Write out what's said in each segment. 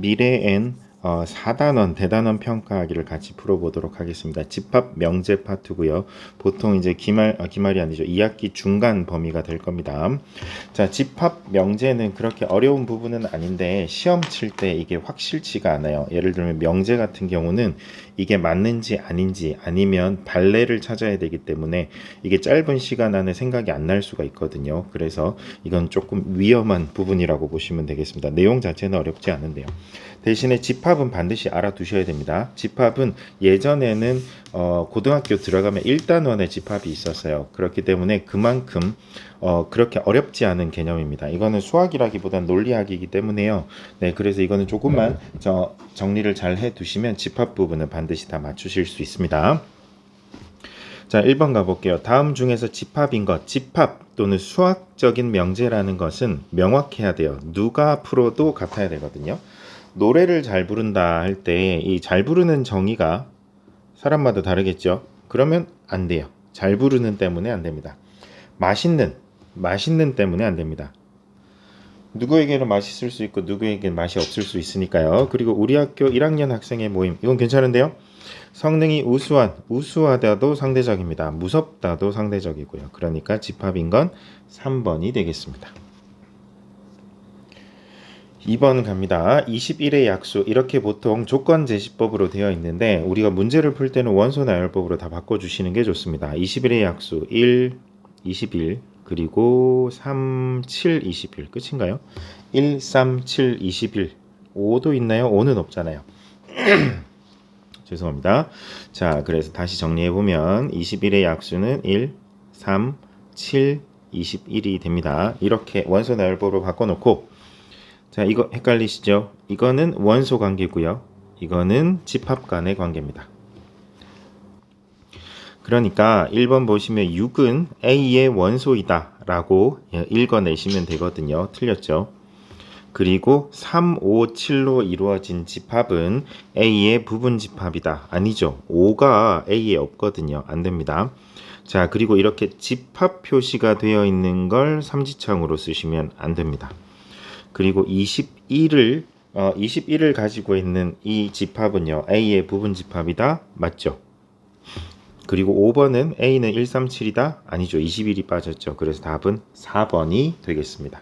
미래엔 4단원, 대단원 평가하기를 같이 풀어보도록 하겠습니다. 집합 명제 파트고요. 보통 이제 기말이 아니죠. 2학기 중간 범위가 될 겁니다. 자, 집합 명제는 그렇게 어려운 부분은 아닌데 시험 칠 때 이게 확실치가 않아요. 예를 들면 명제 같은 경우는 이게 맞는지 아닌지 아니면 발레를 찾아야 되기 때문에 이게 짧은 시간 안에 생각이 안 날 수가 있거든요. 그래서 이건 조금 위험한 부분이라고 보시면 되겠습니다. 내용 자체는 어렵지 않은데요. 대신에 집합은 반드시 알아두셔야 됩니다. 집합은 예전에는 고등학교 들어가면 1단원의 집합이 있었어요. 그렇기 때문에 그만큼 그렇게 어렵지 않은 개념입니다. 이거는 수학이라기보단 논리학이기 때문에요. 네, 그래서 이거는 조금만 정리를 잘 해두시면 집합 부분은 반드시 다 맞추실 수 있습니다. 자, 1번 가볼게요. 다음 중에서 집합인 것, 집합 또는 수학적인 명제라는 것은 명확해야 돼요. 누가 풀어도 같아야 되거든요. 노래를 잘 부른다 할 때 이 잘 부르는 정의가 사람마다 다르겠죠. 그러면 안 돼요. 잘 부르는 때문에 안 됩니다. 맛있는 때문에 안 됩니다. 누구에게는 맛있을 수 있고 누구에게는 맛이 없을 수 있으니까요. 그리고 우리 학교 1학년 학생의 모임, 이건 괜찮은데요. 성능이 우수하다도 상대적입니다. 무섭다도 상대적이고요. 그러니까 집합인 건 3번이 되겠습니다. 2번 갑니다. 21의 약수, 이렇게 보통 조건제시법으로 되어 있는데 우리가 문제를 풀 때는 원소 나열법으로 다 바꿔주시는 게 좋습니다. 21의 약수 1, 21 그리고 3, 7, 21 끝인가요? 1, 3, 7, 21 5도 있나요? 5는 없잖아요. 죄송합니다. 자, 그래서 다시 정리해보면 21의 약수는 1, 3, 7, 21이 됩니다. 이렇게 원소 나열법으로 바꿔놓고, 자, 이거 헷갈리시죠? 이거는 원소 관계고요. 이거는 집합 간의 관계입니다. 그러니까 1번 보시면 6은 A의 원소이다 라고 읽어내시면 되거든요. 틀렸죠? 그리고 3, 5, 7로 이루어진 집합은 A의 부분 집합이다. 아니죠. 5가 A에 없거든요. 안 됩니다. 자, 그리고 이렇게 집합 표시가 되어 있는 걸 삼지창으로 쓰시면 안 됩니다. 그리고 21을 가지고 있는 이 집합은요. A의 부분 집합이다. 맞죠? 그리고 5번은 A는 137이다. 아니죠. 21이 빠졌죠. 그래서 답은 4번이 되겠습니다.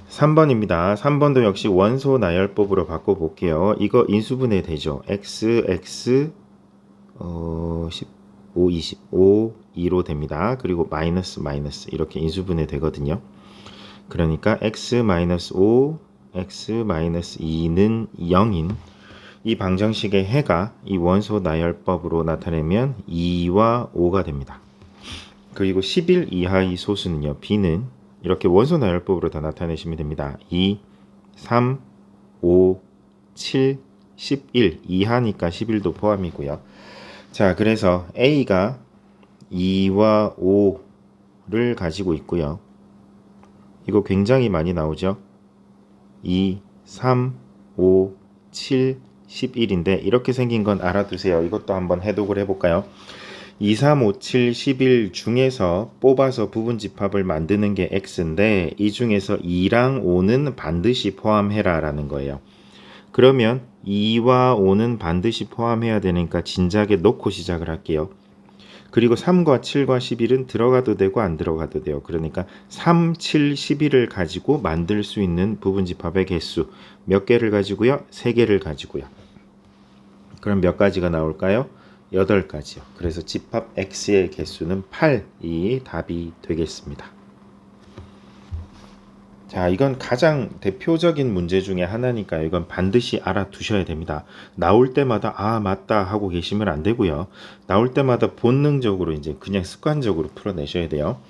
3번입니다. 3번도 역시 원소 나열법으로 바꿔볼게요. 이거 인수분해 되죠. x 15, 25, 2로 됩니다. 그리고 마이너스 이렇게 인수분해 되거든요. 그러니까 x-5, x-2는 0인 이 방정식의 해가 이 원소 나열법으로 나타내면 2와 5가 됩니다. 그리고 10일 이하의 소수는요. b는 이렇게 원소 나열법으로 다 나타내시면 됩니다. 2, 3, 5, 7, 11 이하니까 11도 포함이고요. 자, 그래서 A가 2와 5를 가지고 있고요. 이거 굉장히 많이 나오죠. 2, 3, 5, 7, 11인데 이렇게 생긴 건 알아두세요. 이것도 한번 해독을 해볼까요? 2, 3, 5, 7, 11 중에서 뽑아서 부분 집합을 만드는 게 x인데 이 중에서 2랑 5는 반드시 포함해라 라는 거예요. 그러면 2와 5는 반드시 포함해야 되니까 진작에 놓고 시작을 할게요. 그리고 3과 7과 11은 들어가도 되고 안 들어가도 돼요. 그러니까 3, 7, 11을 가지고 만들 수 있는 부분 집합의 개수 몇 개를 가지고요? 3개를 가지고요. 그럼 몇 가지가 나올까요? 8가지요. 그래서 집합 X의 개수는 8이 답이 되겠습니다. 자, 이건 가장 대표적인 문제 중에 하나니까 이건 반드시 알아두셔야 됩니다. 나올 때마다 맞다 하고 계시면 안 되고요. 나올 때마다 본능적으로 이제 그냥 습관적으로 풀어내셔야 돼요.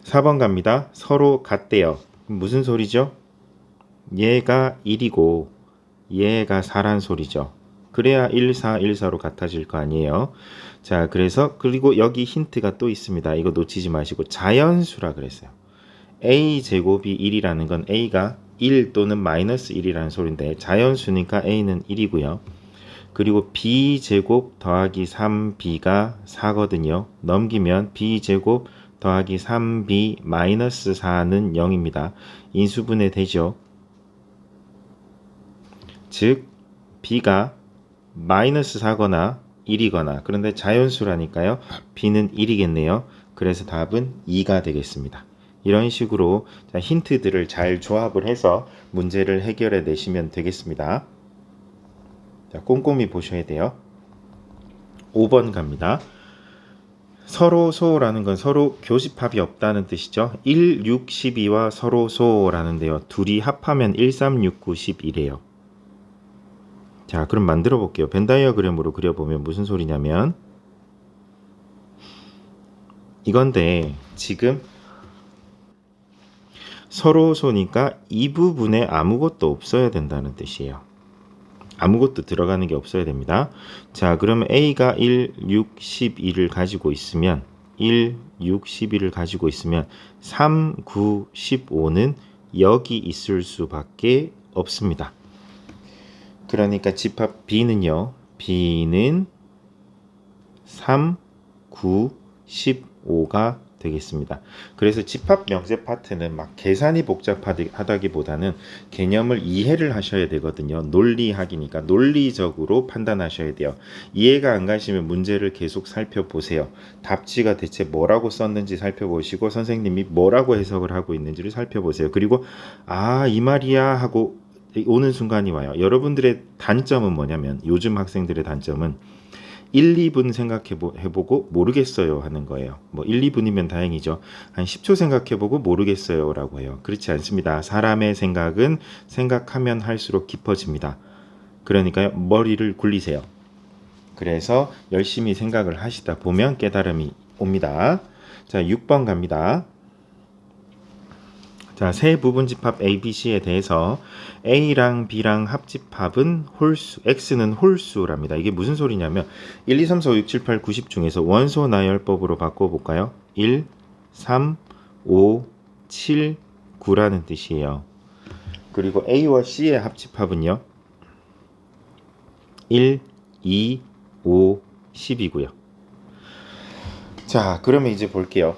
4번 갑니다. 서로 같대요. 무슨 소리죠? 얘가 1이고 얘가 4란 소리죠. 그래야 1, 4, 1, 4로 같아질 거 아니에요. 자, 그래서 그리고 여기 힌트가 또 있습니다. 이거 놓치지 마시고 자연수라 그랬어요. a제곱이 1이라는 건 a가 1 또는 마이너스 1이라는 소리인데 자연수니까 a는 1이고요. 그리고 b제곱 더하기 3b가 4거든요. 넘기면 b제곱 더하기 3b 마이너스 4는 0입니다. 인수분해 되죠. 즉 b가 마이너스 4거나 1이거나, 그런데 자연수라니까요. b는 1이겠네요. 그래서 답은 2가 되겠습니다. 이런 식으로 힌트들을 잘 조합을 해서 문제를 해결해 내시면 되겠습니다. 자, 꼼꼼히 보셔야 돼요. 5번 갑니다. 서로소라는 건 서로 교집합이 없다는 뜻이죠. 1, 6, 12와 서로소라는데요. 둘이 합하면 1, 3, 6, 9, 11이에요. 자, 그럼 만들어 볼게요. 벤 다이어그램으로 그려보면 무슨 소리냐면 이건데, 지금 서로소니까 이 부분에 아무것도 없어야 된다는 뜻이에요. 아무것도 들어가는 게 없어야 됩니다. 자, 그러면 A가 1, 6, 12를 가지고 있으면 1, 6, 12를 가지고 있으면 3, 9, 15는 여기 있을 수밖에 없습니다. 그러니까 집합 B는요. B는 3, 9, 15가 되겠습니다. 그래서 집합 명세 파트는 막 계산이 복잡하다기보다는 개념을 이해를 하셔야 되거든요. 논리학이니까 논리적으로 판단하셔야 돼요. 이해가 안 가시면 문제를 계속 살펴보세요. 답지가 대체 뭐라고 썼는지 살펴보시고 선생님이 뭐라고 해석을 하고 있는지를 살펴보세요. 그리고 이 말이야 하고 오는 순간이 와요. 여러분들의 단점은 뭐냐면, 요즘 학생들의 단점은 1, 2분 생각해보고 모르겠어요 하는 거예요. 뭐 1, 2분이면 다행이죠. 한 10초 생각해보고 모르겠어요 라고 해요. 그렇지 않습니다. 사람의 생각은 생각하면 할수록 깊어집니다. 그러니까 머리를 굴리세요. 그래서 열심히 생각을 하시다 보면 깨달음이 옵니다. 자, 6번 갑니다. 자, 세 부분집합 ABC에 대해서 A랑 B랑 합집합은 홀수, X는 홀수랍니다. 이게 무슨 소리냐면 1, 2, 3, 4, 5, 6, 7, 8, 90 중에서 원소 나열법으로 바꿔볼까요? 1, 3, 5, 7, 9라는 뜻이에요. 그리고 A와 C의 합집합은요. 1, 2, 5, 10이고요. 자, 그러면 이제 볼게요.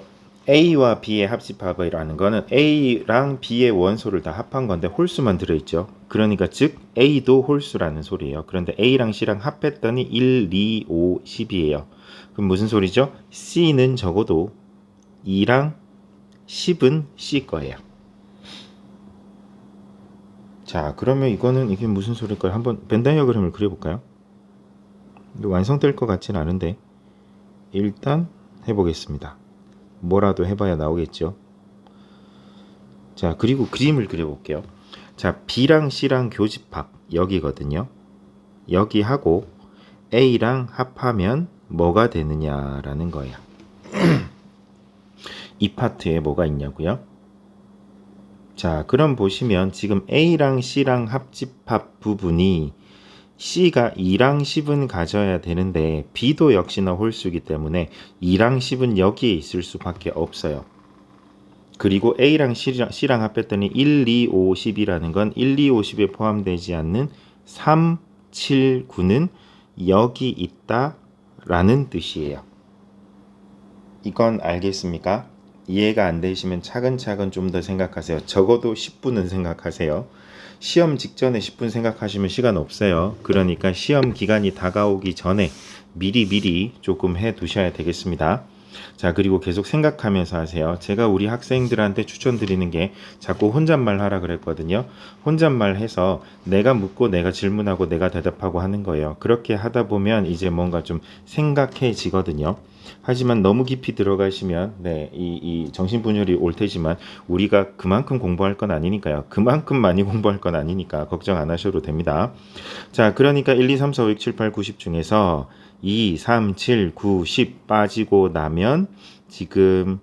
A와 B의 합집합이라는 거는 A랑 B의 원소를 다 합한 건데 홀수만 들어있죠. 그러니까 즉 A도 홀수라는 소리예요. 그런데 A랑 C랑 합했더니 1, 2, 5, 10이에요. 그럼 무슨 소리죠? C는 적어도 2랑 10은 C 거예요. 자, 그러면 이게 무슨 소리일까요? 한번 벤 다이어그램을 그려볼까요? 완성될 것 같지는 않은데 일단 해보겠습니다. 뭐라도 해봐야 나오겠죠. 자, 그리고 그림을 그려볼게요. 자, B랑 C랑 교집합 여기거든요. 여기하고 A랑 합하면 뭐가 되느냐라는 거예요. 이 파트에 뭐가 있냐고요? 자, 그럼 보시면 지금 A랑 C랑 합집합 부분이 C가 2랑 10은 가져야 되는데 B도 역시나 홀수이기 때문에 2랑 10은 여기에 있을 수밖에 없어요. 그리고 A랑 C랑 합했더니 1, 2, 5, 10이라는 건 1, 2, 5, 10에 포함되지 않는 3, 7, 9는 여기 있다라는 뜻이에요. 이건 알겠습니까? 이해가 안 되시면 차근차근 좀 더 생각하세요. 적어도 10분은 생각하세요. 시험 직전에 10분 생각하시면 시간 없어요. 그러니까 시험 기간이 다가오기 전에 미리 조금 해 두셔야 되겠습니다. 자, 그리고 계속 생각하면서 하세요. 제가 우리 학생들한테 추천드리는 게 자꾸 혼잣말 하라 그랬거든요. 혼잣말 해서 내가 묻고 내가 질문하고 내가 대답하고 하는 거예요. 그렇게 하다 보면 이제 뭔가 좀 생각해지거든요. 하지만 너무 깊이 들어가시면 이 정신분열이 올 테지만 우리가 그만큼 공부할 건 아니니까요. 그만큼 많이 공부할 건 아니니까 걱정 안 하셔도 됩니다. 자, 그러니까 1, 2, 3, 4, 5, 6, 7, 8, 90 중에서 2, 3, 7, 9, 10 빠지고 나면 지금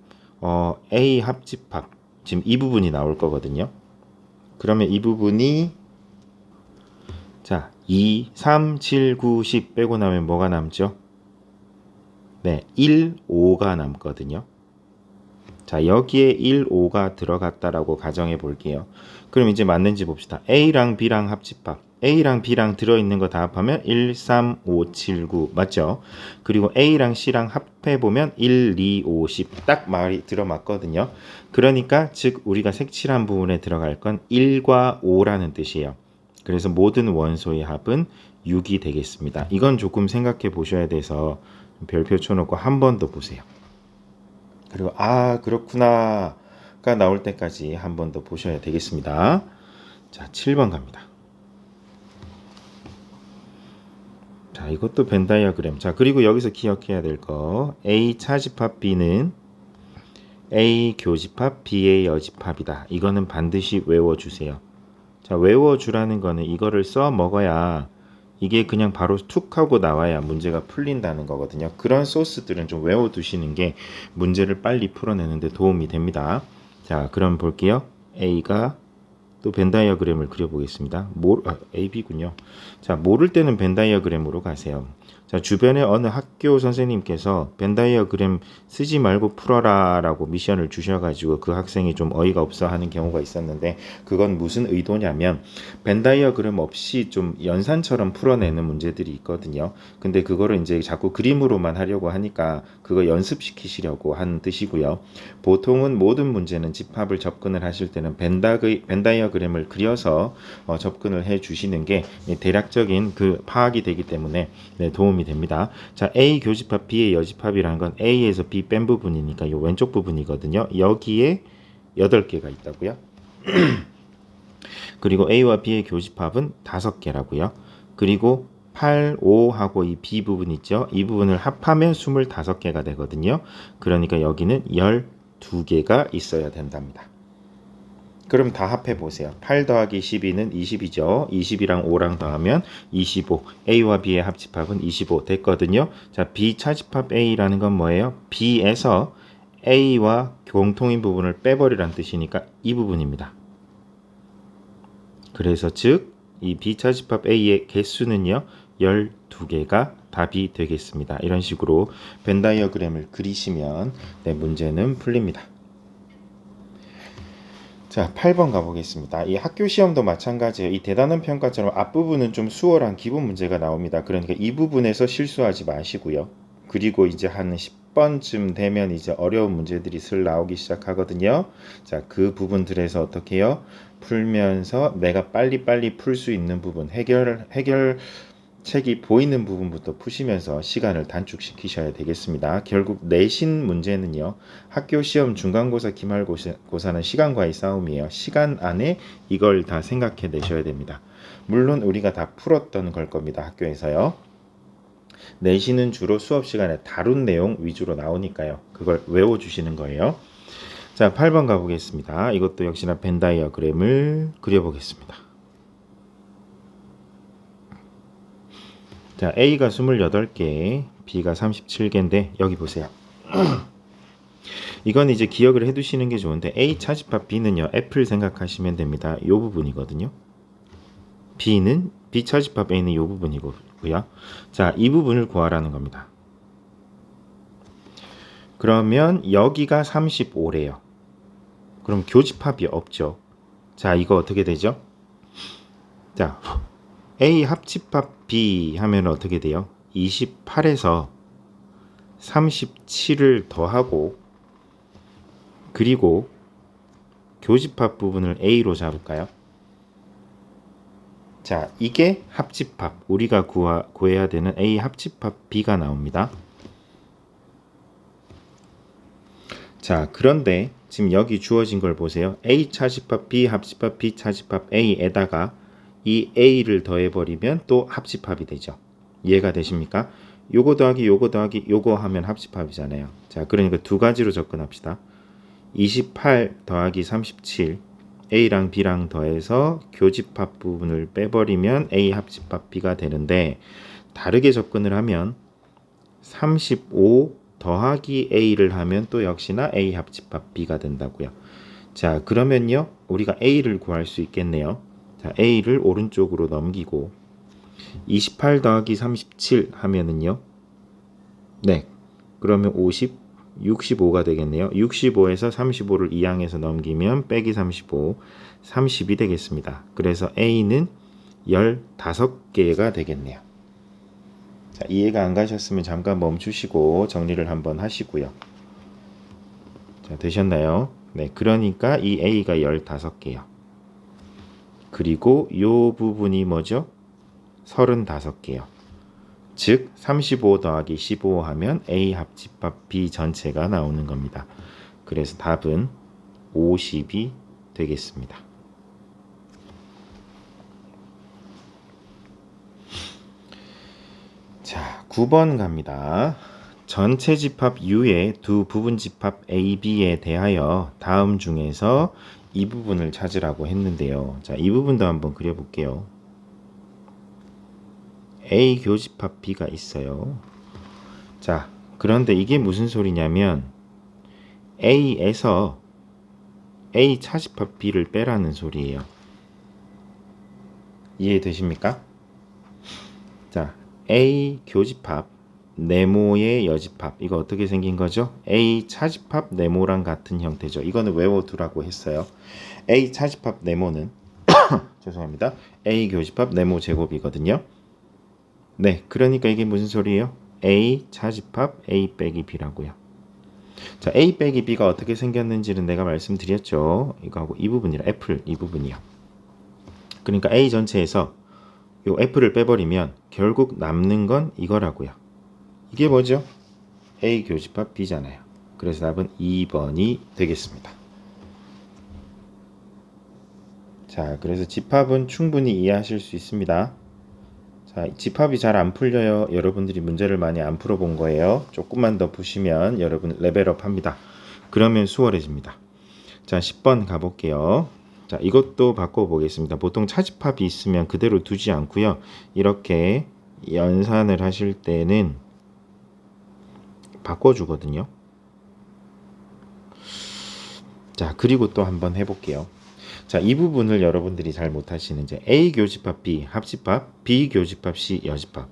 A 합집합 지금 이 부분이 나올 거거든요. 그러면 이 부분이 자 2, 3, 7, 9, 10 빼고 나면 뭐가 남죠? 네, 1, 5가 남거든요. 자, 여기에 1, 5가 들어갔다라고 가정해 볼게요. 그럼 이제 맞는지 봅시다. A랑 B랑 합집합. A랑 B랑 들어있는 거 다 합하면 1, 3, 5, 7, 9 맞죠? 그리고 A랑 C랑 합해보면 1, 2, 5, 10 딱 말이 들어맞거든요. 그러니까 즉 우리가 색칠한 부분에 들어갈 건 1과 5라는 뜻이에요. 그래서 모든 원소의 합은 6이 되겠습니다. 이건 조금 생각해 보셔야 돼서 별표 쳐놓고 한 번 더 보세요. 그리고 아 그렇구나가 나올 때까지 한 번 더 보셔야 되겠습니다. 자, 7번 갑니다. 자, 이것도 벤 다이어그램. 자, 그리고 여기서 기억해야 될 거 A 차집합 B는 A 교집합 B의 여집합이다. 이거는 반드시 외워주세요. 자, 외워주라는 거는 이거를 써 먹어야 이게 그냥 바로 툭 하고 나와야 문제가 풀린다는 거거든요. 그런 소스들은 좀 외워두시는 게 문제를 빨리 풀어내는데 도움이 됩니다. 자, 그럼 볼게요. A가 또 벤 다이어그램을 그려보겠습니다. AB군요. 자, 모를 때는 벤 다이어그램으로 가세요. 자, 주변에 어느 학교 선생님께서 벤 다이어그램 쓰지 말고 풀어라 라고 미션을 주셔가지고 그 학생이 좀 어이가 없어 하는 경우가 있었는데 그건 무슨 의도냐면 벤 다이어그램 없이 좀 연산처럼 풀어내는 문제들이 있거든요. 근데 그거를 이제 자꾸 그림으로만 하려고 하니까 그거 연습시키시려고 하는 뜻이고요. 보통은 모든 문제는 집합을 접근을 하실 때는 벤 다이어그램을 그려서 접근을 해 주시는 게 대략적인 그 파악이 되기 때문에 도움이 됩니다. 자, A 교집합 B의 여집합이라는 건 A에서 B 뺀 부분이니까 이 왼쪽 부분이거든요. 여기에 8개가 있다고요. 그리고 A와 B의 교집합은 5개라고요. 그리고 8, 5하고 이 B 부분 있죠. 이 부분을 합하면 25개가 되거든요. 그러니까 여기는 12개가 있어야 된답니다. 그럼 다 합해 보세요. 8 더하기 12는 20이죠. 20이랑 5랑 더하면 25. A와 B의 합집합은 25 됐거든요. 자, B 차집합 A라는 건 뭐예요? B에서 A와 공통인 부분을 빼버리란 뜻이니까 이 부분입니다. 그래서 즉 이 B 차집합 A의 개수는요 12개가 답이 되겠습니다. 이런 식으로 벤 다이어그램을 그리시면 문제는 풀립니다. 자, 8번 가보겠습니다. 이 학교 시험도 마찬가지예요. 이 대단원 평가처럼 앞부분은 좀 수월한 기본 문제가 나옵니다. 그러니까 이 부분에서 실수하지 마시고요. 그리고 이제 한 10번쯤 되면 이제 어려운 문제들이 슬 나오기 시작하거든요. 자, 그 부분들에서 어떻게 해요? 풀면서 내가 빨리빨리 풀 수 있는 부분, 해결책이 보이는 부분부터 푸시면서 시간을 단축시키셔야 되겠습니다. 결국 내신 문제는요. 학교 시험 중간고사 기말고사는 시간과의 싸움이에요. 시간 안에 이걸 다 생각해 내셔야 됩니다. 물론 우리가 다 풀었던 걸 겁니다. 학교에서요. 내신은 주로 수업 시간에 다룬 내용 위주로 나오니까요. 그걸 외워주시는 거예요. 자, 8번 가보겠습니다. 이것도 역시나 벤 다이어그램을 그려보겠습니다. 자, A가 28개, B가 37개인데 여기 보세요. 이건 이제 기억을 해두시는 게 좋은데 A 차집합 B는요. F를 생각하시면 됩니다. 이 부분이거든요. B 차집합 A는 이 부분이고요. 자, 이 부분을 구하라는 겁니다. 그러면 여기가 35래요. 그럼 교집합이 없죠. 자, 이거 어떻게 되죠? 자, A 합집합 B 하면 어떻게 돼요? 28에서 37을 더하고 그리고 교집합 부분을 A로 잡을까요? 자, 이게 합집합. 우리가 구해야 되는 A 합집합 B가 나옵니다. 자, 그런데 지금 여기 주어진 걸 보세요. A 차집합 B 합집합 B 차집합 A에다가 이 A를 더해버리면 또 합집합이 되죠. 이해가 되십니까? 요거 더하기 요거 더하기 요거 하면 합집합이잖아요. 자, 그러니까 두 가지로 접근합시다. 28 더하기 37 A랑 B랑 더해서 교집합 부분을 빼버리면 A 합집합 B가 되는데 다르게 접근을 하면 35 더하기 A를 하면 또 역시나 A 합집합 B가 된다고요. 자, 그러면요 우리가 A를 구할 수 있겠네요. 자, A를 오른쪽으로 넘기고 28 더하기 37 하면은요 네, 그러면 50 65가 되겠네요. 65에서 35를 이항해서 넘기면 빼기 35, 30이 되겠습니다. 그래서 A는 15개가 되겠네요. 자, 이해가 안 가셨으면 잠깐 멈추시고 정리를 한번 하시고요. 자, 되셨나요? 네, 그러니까 이 A가 15개요. 그리고 이 부분이 뭐죠? 35개요. 즉 35 더하기 15 하면 A 합집합 B 전체가 나오는 겁니다. 그래서 답은 50이 되겠습니다. 자, 9번 갑니다. 전체 집합 U의 두 부분 집합 A, B에 대하여 다음 중에서 이 부분을 찾으라고 했는데요. 자, 이 부분도 한번 그려볼게요. A 교집합 B가 있어요. 자, 그런데 이게 무슨 소리냐면 A에서 A 차집합 B를 빼라는 소리예요. 이해되십니까? 자, A 교집합 네모의 여집합, 이거 어떻게 생긴 거죠? A 차집합 네모랑 같은 형태죠. 이거는 외워두라고 했어요. A 차집합 네모는 죄송합니다. A 교집합 네모 제곱이거든요. 네, 그러니까 이게 무슨 소리예요? A 차집합 A 빼기 B라고요. 자, A 빼기 B가 어떻게 생겼는지는 내가 말씀드렸죠. 이거하고 이 부분이라 F를 이 부분이요. 그러니까 A 전체에서 요 F를 빼버리면 결국 남는 건 이거라고요. 이게 뭐죠? A 교집합 B잖아요. 그래서 답은 2번이 되겠습니다. 자, 그래서 집합은 충분히 이해하실 수 있습니다. 자, 집합이 잘 안 풀려요. 여러분들이 문제를 많이 안 풀어본 거예요. 조금만 더 푸시면 여러분 레벨업 합니다. 그러면 수월해집니다. 자, 10번 가볼게요. 자, 이것도 바꿔보겠습니다. 보통 차집합이 있으면 그대로 두지 않고요. 이렇게 연산을 하실 때는 바꿔주거든요. 자, 그리고 또 한번 해볼게요. 자, 이 부분을 여러분들이 잘 못하시는 이제 A 교집합 B 합집합, B 교집합 C 여집합.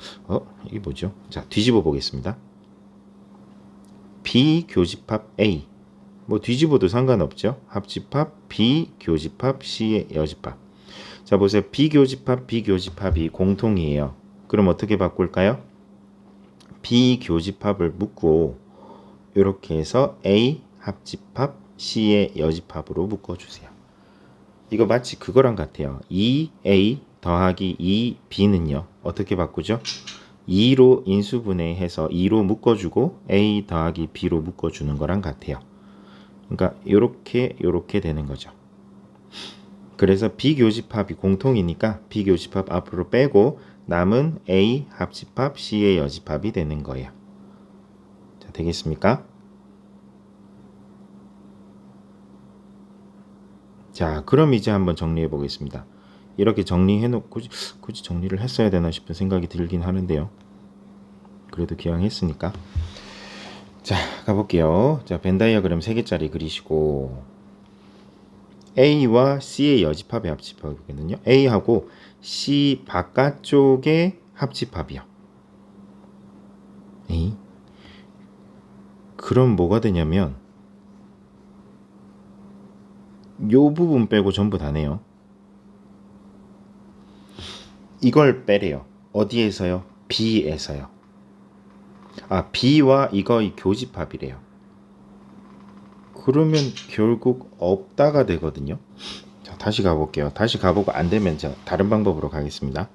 이게 뭐죠? 자, 뒤집어 보겠습니다. B 교집합 A. 뭐 뒤집어도 상관없죠. 합집합 B 교집합 C의 여집합. 자, 보세요. B 교집합 B 교집합이 공통이에요. 그럼 어떻게 바꿀까요? B 교집합을 묶고 이렇게 해서 A 합집합 C의 여집합으로 묶어주세요. 이거 마치 그거랑 같아요. 2A 더하기 2B는요. 어떻게 바꾸죠? 2로 인수분해해서 2로 묶어주고 A 더하기 B로 묶어주는 거랑 같아요. 그러니까 요렇게 되는 거죠. 그래서 비교집합이 공통이니까 비교집합 앞으로 빼고 남은 A 합집합 C의 여집합이 되는 거예요. 자, 되겠습니까? 자, 그럼 이제 한번 정리해 보겠습니다. 이렇게 정리해 놓고 굳이 정리를 했어야 되나 싶은 생각이 들긴 하는데요. 그래도 기왕 했으니까. 자, 가볼게요. 자, 벤 다이어그램 3개짜리 그리시고 A와 C의 여집합의 합집합이거든요. A하고 C 바깥쪽의 합집합이요. A. 그럼 뭐가 되냐면 요 부분 빼고 전부 다네요. 이걸 빼래요. 어디에서요? B에서요. 아, B와 이거의 교집합이래요. 그러면 결국 없다가 되거든요. 자, 다시 가볼게요. 다시 가보고 안 되면 저 다른 방법으로 가겠습니다.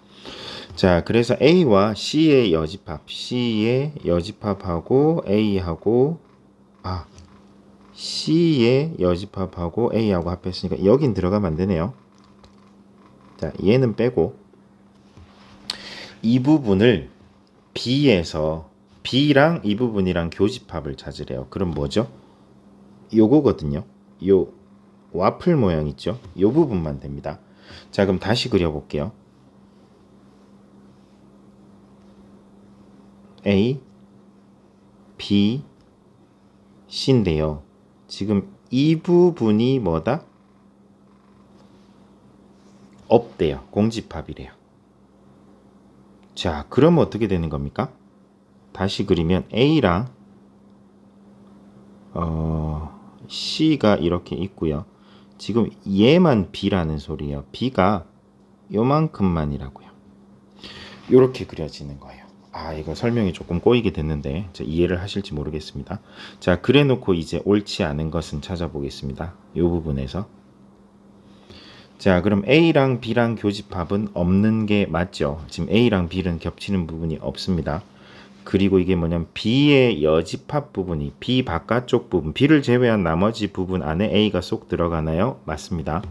자, 그래서 A와 C의 여집합, C의 여집합하고 A하고 C의 여집합하고 A하고 합했으니까 여긴 들어가면 안 되네요. 자, 얘는 빼고 이 부분을 B에서 B랑 이 부분이랑 교집합을 찾으래요. 그럼 뭐죠? 요거거든요. 요 와플 모양 있죠? 요 부분만 됩니다. 자, 그럼 다시 그려볼게요. A, B, C인데요. 지금 이 부분이 뭐다? 없대요. 공집합이래요. 자, 그럼 어떻게 되는 겁니까? 다시 그리면 A랑 C가 이렇게 있고요. 지금 얘만 B라는 소리예요. B가 요만큼만이라고요. 이렇게 그려지는 거예요. 이거 설명이 조금 꼬이게 됐는데 이해를 하실지 모르겠습니다. 자, 그래 놓고 이제 옳지 않은 것은 찾아보겠습니다. 이 부분에서. 자, 그럼 A랑 B랑 교집합은 없는 게 맞죠? 지금 A랑 B는 겹치는 부분이 없습니다. 그리고 이게 뭐냐면 B의 여집합 부분이 B 바깥쪽 부분, B를 제외한 나머지 부분 안에 A가 쏙 들어가나요? 맞습니다.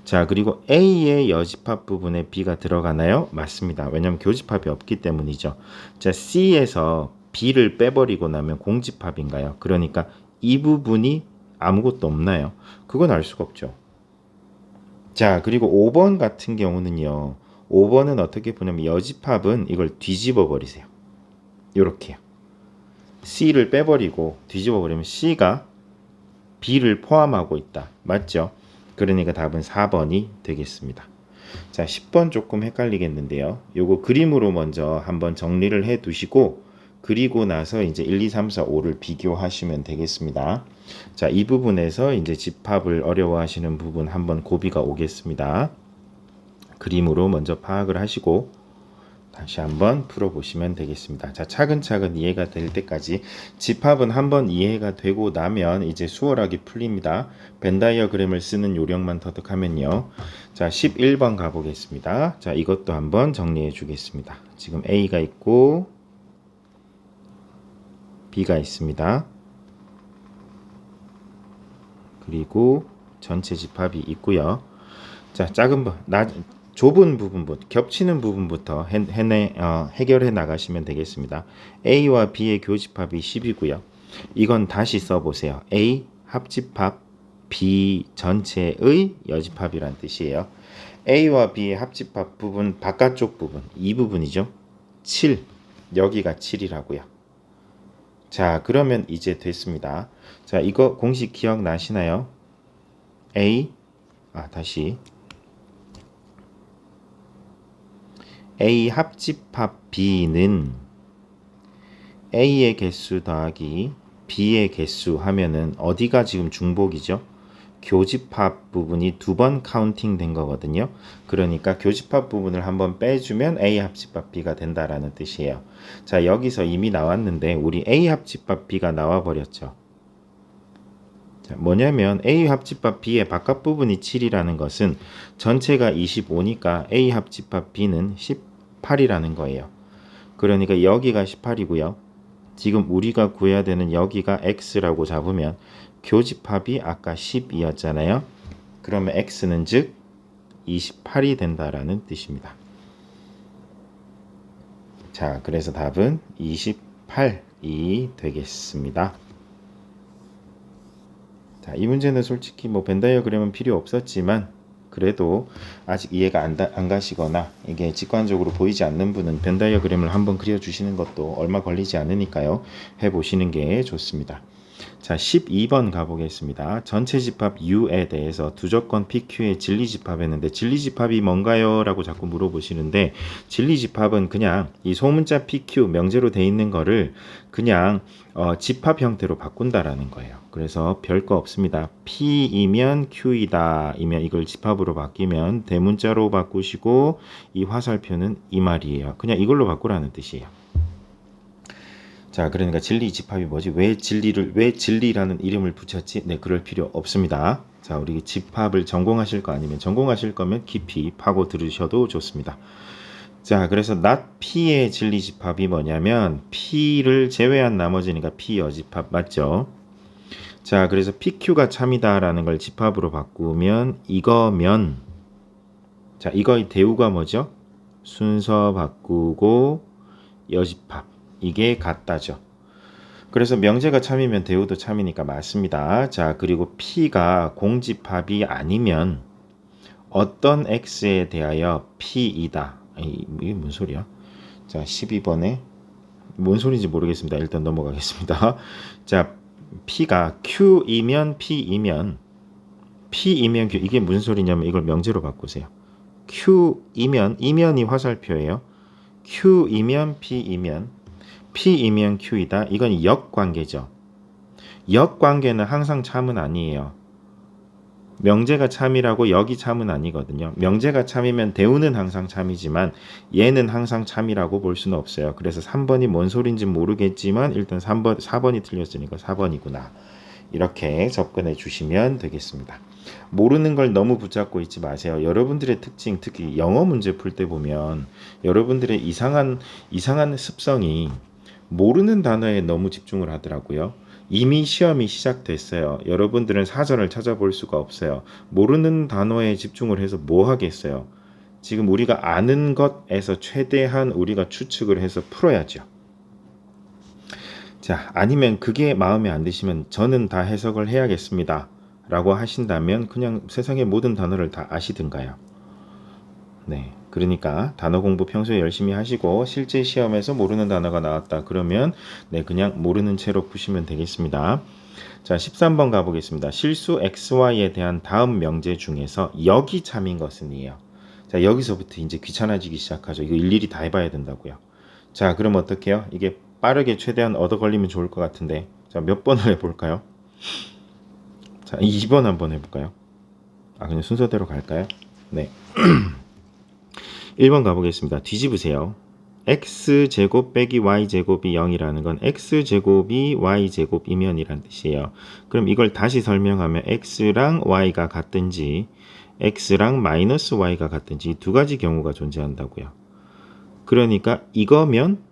자, 그리고 A의 여집합 부분에 B가 들어가나요? 맞습니다. 왜냐하면 교집합이 없기 때문이죠. 자, C에서 B를 빼버리고 나면 공집합인가요? 그러니까 이 부분이 아무것도 없나요? 그건 알 수가 없죠. 자, 그리고 5번 같은 경우는요. 5번은 어떻게 보냐면 여집합은 이걸 뒤집어 버리세요. 요렇게요. C를 빼버리고 뒤집어 버리면 C가 B를 포함하고 있다. 맞죠? 그러니까 답은 4번이 되겠습니다. 자, 10번 조금 헷갈리겠는데요. 요거 그림으로 먼저 한번 정리를 해 두시고 그리고 나서 이제 1, 2, 3, 4, 5를 비교하시면 되겠습니다. 자, 이 부분에서 이제 집합을 어려워하시는 부분 한번 고비가 오겠습니다. 그림으로 먼저 파악을 하시고 다시 한번 풀어보시면 되겠습니다. 자, 차근차근 이해가 될 때까지 집합은 한번 이해가 되고 나면 이제 수월하게 풀립니다. 벤 다이어그램을 쓰는 요령만 터득하면요. 자, 11번 가보겠습니다. 자, 이것도 한번 정리해 주겠습니다. 지금 A가 있고 B가 있습니다. 그리고 전체 집합이 있고요. 자, 좁은 부분부터 겹치는 부분부터 해결해 나가시면 되겠습니다. A와 B의 교집합이 10이고요. 이건 다시 써보세요. A 합집합 B 전체의 여집합이란 뜻이에요. A와 B의 합집합 부분 바깥쪽 부분 이 부분이죠. 7 여기가 7이라고요. 자, 그러면 이제 됐습니다. 자, 이거 공식 기억나시나요? 다시 A 합집합 B는 A의 개수 더하기 B의 개수 하면은 어디가 지금 중복이죠? 교집합 부분이 2번 카운팅 된 거거든요. 그러니까 교집합 부분을 한번 빼주면 A 합집합 B가 된다라는 뜻이에요. 자, 여기서 이미 나왔는데 우리 A 합집합 B가 나와버렸죠. 자, 뭐냐면 A 합집합 B의 바깥 부분이 7이라는 것은 전체가 25니까 A 합집합 B는 18이라는 거예요. 그러니까 여기가 18이고요. 지금 우리가 구해야 되는 여기가 X라고 잡으면 교집합이 아까 10이었잖아요. 그러면 X는 즉 28이 된다라는 뜻입니다. 자, 그래서 답은 28이 되겠습니다. 자, 이 문제는 솔직히 벤 다이어그램은 필요 없었지만 그래도 아직 이해가 안 가시거나 이게 직관적으로 보이지 않는 분은 벤 다이어그램을 한번 그려주시는 것도 얼마 걸리지 않으니까요. 해보시는 게 좋습니다. 자, 12번 가보겠습니다. 전체 집합 U에 대해서 두조건 PQ의 진리집합 했는데 진리집합이 뭔가요? 라고 자꾸 물어보시는데 진리집합은 그냥 이 소문자 PQ 명제로 돼 있는 거를 그냥 집합 형태로 바꾼다라는 거예요. 그래서 별거 없습니다. P이면 Q이다 이면 이걸 집합으로 바뀌면 대문자로 바꾸시고 이 화살표는 이 말이에요. 그냥 이걸로 바꾸라는 뜻이에요. 자, 그러니까 진리 집합이 뭐지? 왜 진리라는 이름을 붙였지? 네, 그럴 필요 없습니다. 자, 우리 집합을 전공하실 거 아니면 전공하실 거면 깊이 파고 들으셔도 좋습니다. 자, 그래서 not P의 진리 집합이 뭐냐면 P를 제외한 나머지니까 P 여집합 맞죠? 자, 그래서 PQ가 참이다라는 걸 집합으로 바꾸면 이거면 자, 이거의 대우가 뭐죠? 순서 바꾸고 여집합 이게 같다죠. 그래서 명제가 참이면 대우도 참이니까 맞습니다. 자, 그리고 P가 공집합이 아니면 어떤 X에 대하여 P이다. 이게 뭔 소리야? 자, 12번에 뭔 소리인지 모르겠습니다. 일단 넘어가겠습니다. 자, P가 Q이면 P이면 Q 이게 무슨 소리냐면 이걸 명제로 바꾸세요. 이면이 화살표예요. Q이면 P이면 Q이다. 이건 역관계죠. 역관계는 항상 참은 아니에요. 명제가 참이라고 역이 참은 아니거든요. 명제가 참이면 대우는 항상 참이지만 얘는 항상 참이라고 볼 수는 없어요. 그래서 3번이 뭔 소린지 모르겠지만 일단 4번이 틀렸으니까 4번이구나. 이렇게 접근해 주시면 되겠습니다. 모르는 걸 너무 붙잡고 있지 마세요. 여러분들의 특징, 특히 영어 문제 풀 때 보면 여러분들의 이상한 습성이 모르는 단어에 너무 집중을 하더라고요. 이미 시험이 시작됐어요. 여러분들은 사전을 찾아볼 수가 없어요. 모르는 단어에 집중을 해서 뭐 하겠어요? 지금 우리가 아는 것에서 최대한 우리가 추측을 해서 풀어야죠. 자, 아니면 그게 마음에 안 드시면 저는 다 해석을 해야겠습니다. 라고 하신다면 그냥 세상의 모든 단어를 다 아시든가요. 네. 그러니까 단어 공부 평소에 열심히 하시고 실제 시험에서 모르는 단어가 나왔다. 그러면 네, 그냥 모르는 채로 푸시면 되겠습니다. 자, 13번 가보겠습니다. 실수 XY에 대한 다음 명제 중에서 여기 참인 것은이에요. 자, 여기서부터 이제 귀찮아지기 시작하죠. 이거 일일이 다 해봐야 된다고요. 자, 그럼 어떻게 해요? 이게 빠르게 최대한 얻어 걸리면 좋을 것 같은데 자, 몇 번을 해볼까요? 자, 2번 한번 해볼까요? 아, 그냥 순서대로 갈까요? 네. 1번 가보겠습니다. 뒤집으세요. x제곱 빼기 y제곱이 0이라는 건 x제곱이 y제곱이면 이란 뜻이에요. 그럼 이걸 다시 설명하면 x랑 y가 같든지 x랑 마이너스 y가 같든지 두 가지 경우가 존재한다고요. 그러니까 이거면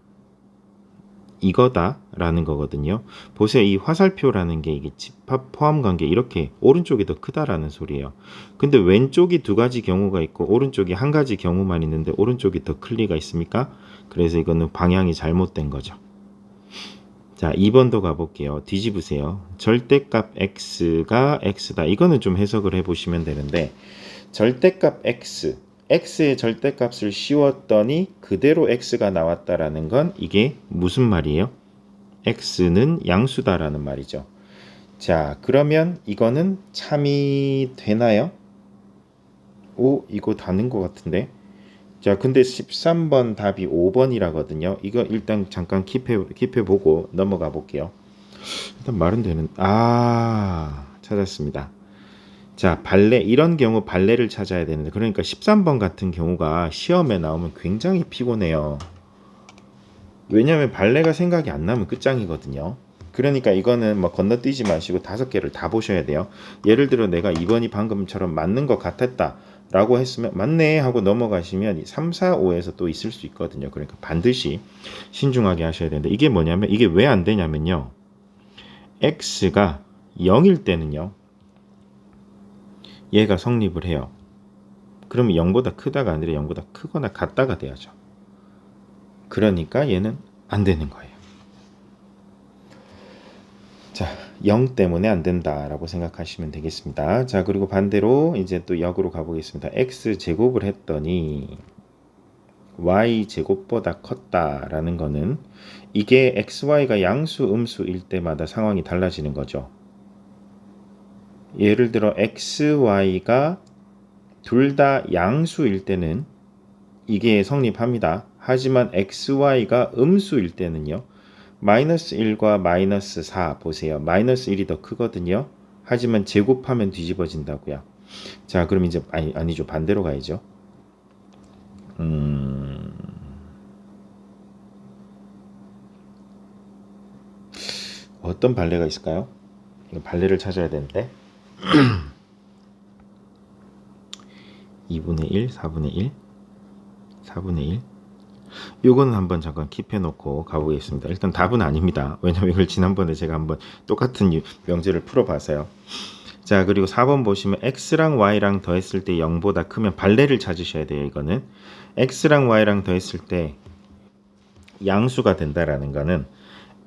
이거다라는 거거든요. 보세요. 이 화살표라는 게 이게 집합 포함 관계 이렇게 오른쪽이 더 크다라는 소리예요. 근데 왼쪽이 두 가지 경우가 있고 오른쪽이 한 가지 경우만 있는데 오른쪽이 더 클 리가 있습니까? 그래서 이거는 방향이 잘못된 거죠. 자, 2번도 가볼게요. 뒤집으세요. 절대값 x가 x다. 이거는 좀 해석을 해보시면 되는데 절대값 x의 절대값을 씌웠더니 그대로 x가 나왔다라는 건 이게 무슨 말이에요? x는 양수다라는 말이죠. 자, 그러면 이거는 참이 되나요? 오, 이거 다는 것 같은데. 자, 근데 13번 답이 5번이라거든요. 이거 일단 잠깐 킵해보고 넘어가 볼게요. 일단 말은 되는, 찾았습니다. 자, 발레, 이런 경우 발레를 찾아야 되는데, 그러니까 13번 같은 경우가 시험에 나오면 굉장히 피곤해요. 왜냐하면 발레가 생각이 안 나면 끝장이거든요. 그러니까 이거는 뭐 건너뛰지 마시고 5개를 다 보셔야 돼요. 예를 들어 내가 2번이 방금처럼 맞는 것 같았다 라고 했으면 맞네 하고 넘어가시면 3, 4, 5에서 또 있을 수 있거든요. 그러니까 반드시 신중하게 하셔야 되는데 이게 뭐냐면 이게 왜 안 되냐면요. x가 0일 때는요. 얘가 성립을 해요. 그러면 0보다 크다가 아니라 0보다 크거나 같다가 돼야죠. 그러니까 얘는 안 되는 거예요. 자, 0 때문에 안 된다라고 생각하시면 되겠습니다. 자, 그리고 반대로 이제 또 역으로 가보겠습니다. x제곱을 했더니 y제곱보다 컸다라는 거는 이게 xy가 양수, 음수일 때마다 상황이 달라지는 거죠. 예를 들어 xy가 둘 다 양수일 때는 이게 성립합니다. 하지만 xy가 음수일 때는요. 마이너스 1과 마이너스 4 보세요. 마이너스 1이 더 크거든요. 하지만 제곱하면 뒤집어진다고요. 자, 그럼 이제 아니죠. 반대로 가야죠. 어떤 발레가 있을까요? 이거 발레를 찾아야 되는데 2분의 1, 4분의 1, 4분의 1 요거는 한번 잠깐 킵해놓고 가보겠습니다. 일단 답은 아닙니다. 왜냐면 이걸 지난번에 제가 한번 똑같은 명제를 풀어봐서요. 자, 그리고 4번 보시면 x랑 y랑 더했을 때 0보다 크면 발레를 찾으셔야 돼요. 이거는 x랑 y랑 더했을 때 양수가 된다라는 거는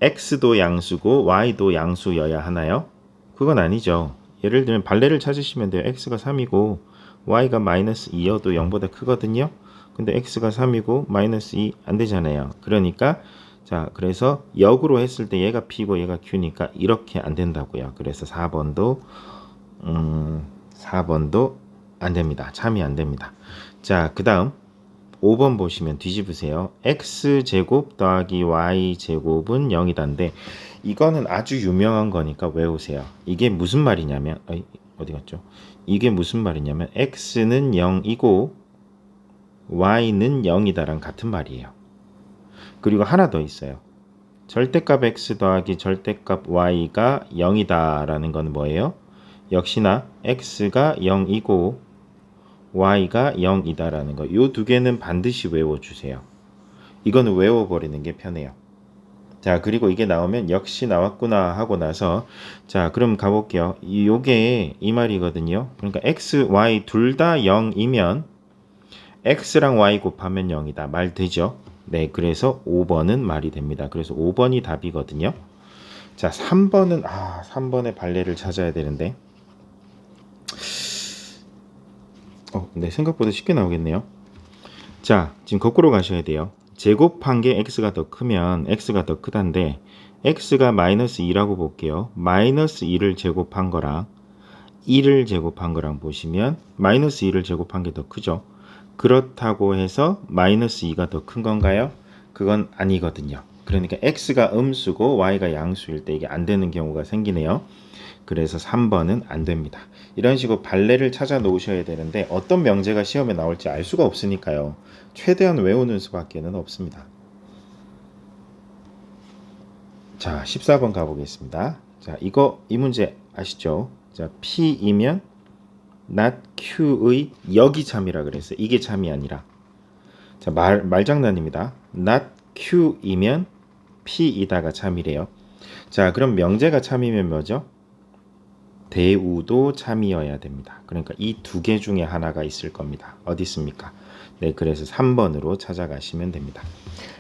x도 양수고 y도 양수여야 하나요? 그건 아니죠. 예를 들면 발레를 찾으시면 돼요. x가 3이고 y가 마이너스 2여도 0보다 크거든요. 근데 x가 3이고 마이너스 2 안 되잖아요. 그러니까 자, 그래서 역으로 했을 때 얘가 p고 얘가 q니까 이렇게 안 된다고요. 그래서 4번도 안 됩니다. 참이 안 됩니다. 자, 그 다음 5번 보시면 뒤집으세요. x제곱 더하기 y제곱은 0이다인데 이거는 아주 유명한 거니까 외우세요. 이게 무슨 말이냐면 어디 갔죠? 이게 무슨 말이냐면 x는 0이고 y는 0이다랑 같은 말이에요. 그리고 하나 더 있어요. 절대값 x 더하기 절대값 y가 0이다 라는 건 뭐예요? 역시나 x가 0이고 y가 0이다 라는 거. 이 두 개는 반드시 외워주세요. 이거는 외워버리는 게 편해요. 자, 그리고 이게 나오면 역시 나왔구나 하고 나서 자, 그럼 가볼게요. 요게 이 말이거든요. 그러니까 x, y 둘 다 0이면 x랑 y 곱하면 0이다. 말 되죠? 네, 그래서 5번은 말이 됩니다. 그래서 5번이 답이거든요. 자, 3번은 3번의 발레를 찾아야 되는데 네, 생각보다 쉽게 나오겠네요. 자, 지금 거꾸로 가셔야 돼요. 제곱한 게 x가 더 크면 x가 더 크다인데 x가 마이너스 2라고 볼게요. 마이너스 2를 제곱한 거랑 2를 제곱한 거랑 보시면 마이너스 2를 제곱한 게 더 크죠. 그렇다고 해서 마이너스 2가 더 큰 건가요? 그건 아니거든요. 그러니까 x가 음수고 y가 양수일 때 이게 안 되는 경우가 생기네요. 그래서 3번은 안 됩니다. 이런 식으로 발레를 찾아 놓으셔야 되는데 어떤 명제가 시험에 나올지 알 수가 없으니까요. 최대한 외우는 수밖에는 없습니다. 자, 14번 가보겠습니다. 자, 이 문제 아시죠? 자, P이면 not Q의 여기 참이라 그랬어요. 이게 참이 아니라. 자, 말장난입니다. not Q이면 P이다가 참이래요. 자, 그럼 명제가 참이면 뭐죠? 대우도 참이어야 됩니다. 그러니까 이 두 개 중에 하나가 있을 겁니다. 어디 있습니까? 네, 그래서 3번으로 찾아가시면 됩니다.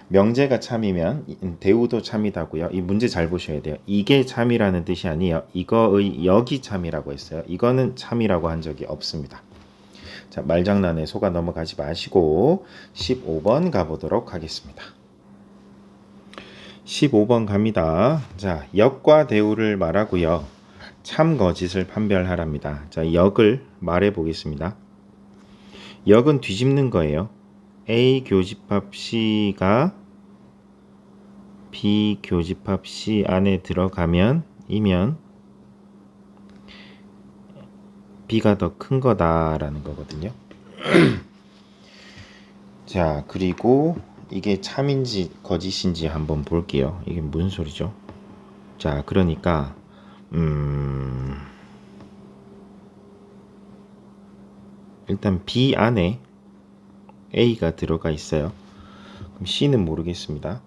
명제가 참이면 대우도 참이다고요. 이 문제 잘 보셔야 돼요. 이게 참이라는 뜻이 아니에요. 이거의 여기 참이라고 했어요. 이거는 참이라고 한 적이 없습니다. 자, 말장난에 속아 넘어가지 마시고 15번 가보도록 하겠습니다. 15번 갑니다. 자, 역과 대우를 말하고요. 참 거짓을 판별하랍니다. 자, 역을 말해 보겠습니다. 역은 뒤집는 거예요. A 교집합 C가 B 교집합 C 안에 들어가면 이면 B가 더 큰 거다라는 거거든요. 자, 그리고 이게 참인지 거짓인지 한번 볼게요. 이게 무슨 소리죠? 자, 그러니까 일단 B 안에 A가 들어가 있어요. 그럼 C는 모르겠습니다.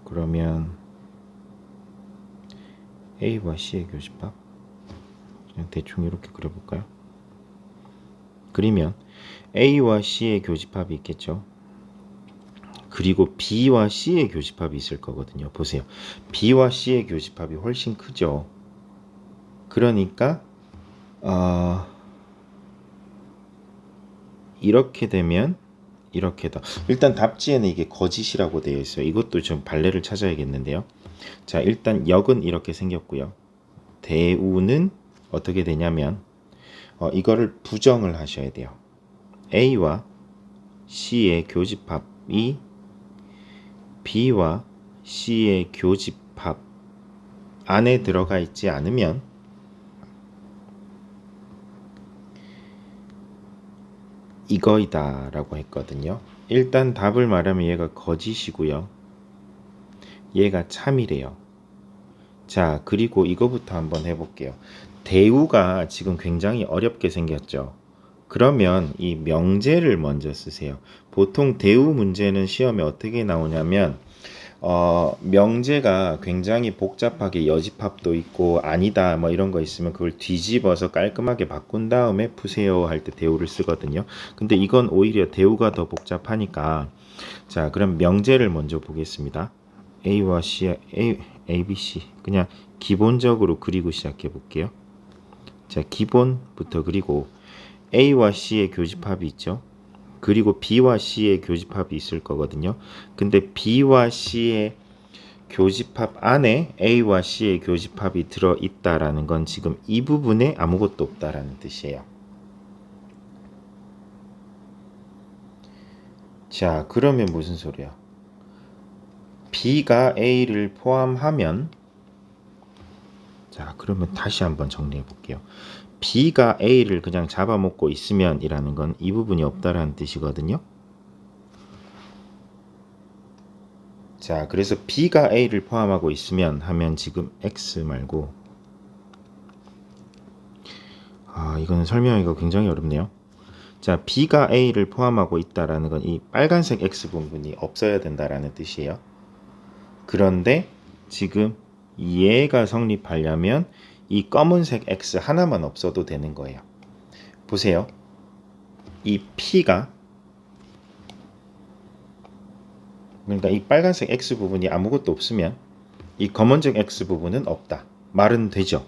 그러면 A와 C의 교집합 그냥 대충 이렇게 그려볼까요? 그리면 A와 C의 교집합이 있겠죠. 그리고 B와 C의 교집합이 있을 거거든요. 보세요. B와 C의 교집합이 훨씬 크죠. 그러니까 이렇게 되면 이렇게다. 일단 답지에는 이게 거짓이라고 되어 있어요. 이것도 좀 발레를 찾아야겠는데요. 자, 일단 역은 이렇게 생겼고요. 대우는 어떻게 되냐면 이거를 부정을 하셔야 돼요. A와 C의 교집합이 B와 C의 교집합 안에 들어가 있지 않으면 이거이다 라고 했거든요. 일단 답을 말하면 얘가 거짓이고요. 얘가 참이래요. 자, 그리고 이거부터 한번 해볼게요. 대우가 지금 굉장히 어렵게 생겼죠. 그러면 이 명제를 먼저 쓰세요. 보통 대우 문제는 시험에 어떻게 나오냐면 명제가 굉장히 복잡하게 여집합도 있고 아니다 뭐 이런 거 있으면 그걸 뒤집어서 깔끔하게 바꾼 다음에 푸세요 할 때 대우를 쓰거든요. 근데 이건 오히려 대우가 더 복잡하니까 자, 그럼 명제를 먼저 보겠습니다. A와 C, A, B, C 그냥 기본적으로 그리고 시작해 볼게요. 자, 기본부터 그리고 A와 C의 교집합이 있죠. 그리고 B와 C의 교집합이 있을 거거든요. 근데 B와 C의 교집합 안에 A와 C의 교집합이 들어있다라는 건 지금 이 부분에 아무것도 없다라는 뜻이에요. 자, 그러면 무슨 소리야? B가 A를 포함하면 자, 그러면 다시 한번 정리해 볼게요. B가 A를 그냥 잡아먹고 있으면 이라는 건 이 부분이 없다라는 뜻이거든요. 자, 그래서 B가 A를 포함하고 있으면 하면 지금 X 말고 이거는 설명하기가 굉장히 어렵네요. 자, B가 A를 포함하고 있다라는 건 이 빨간색 X 부분이 없어야 된다라는 뜻이에요. 그런데 지금 얘가 성립하려면 이 검은색 X 하나만 없어도 되는 거예요. 보세요. 이 P가 그러니까 이 빨간색 X 부분이 아무것도 없으면 이 검은색 X 부분은 없다. 말은 되죠?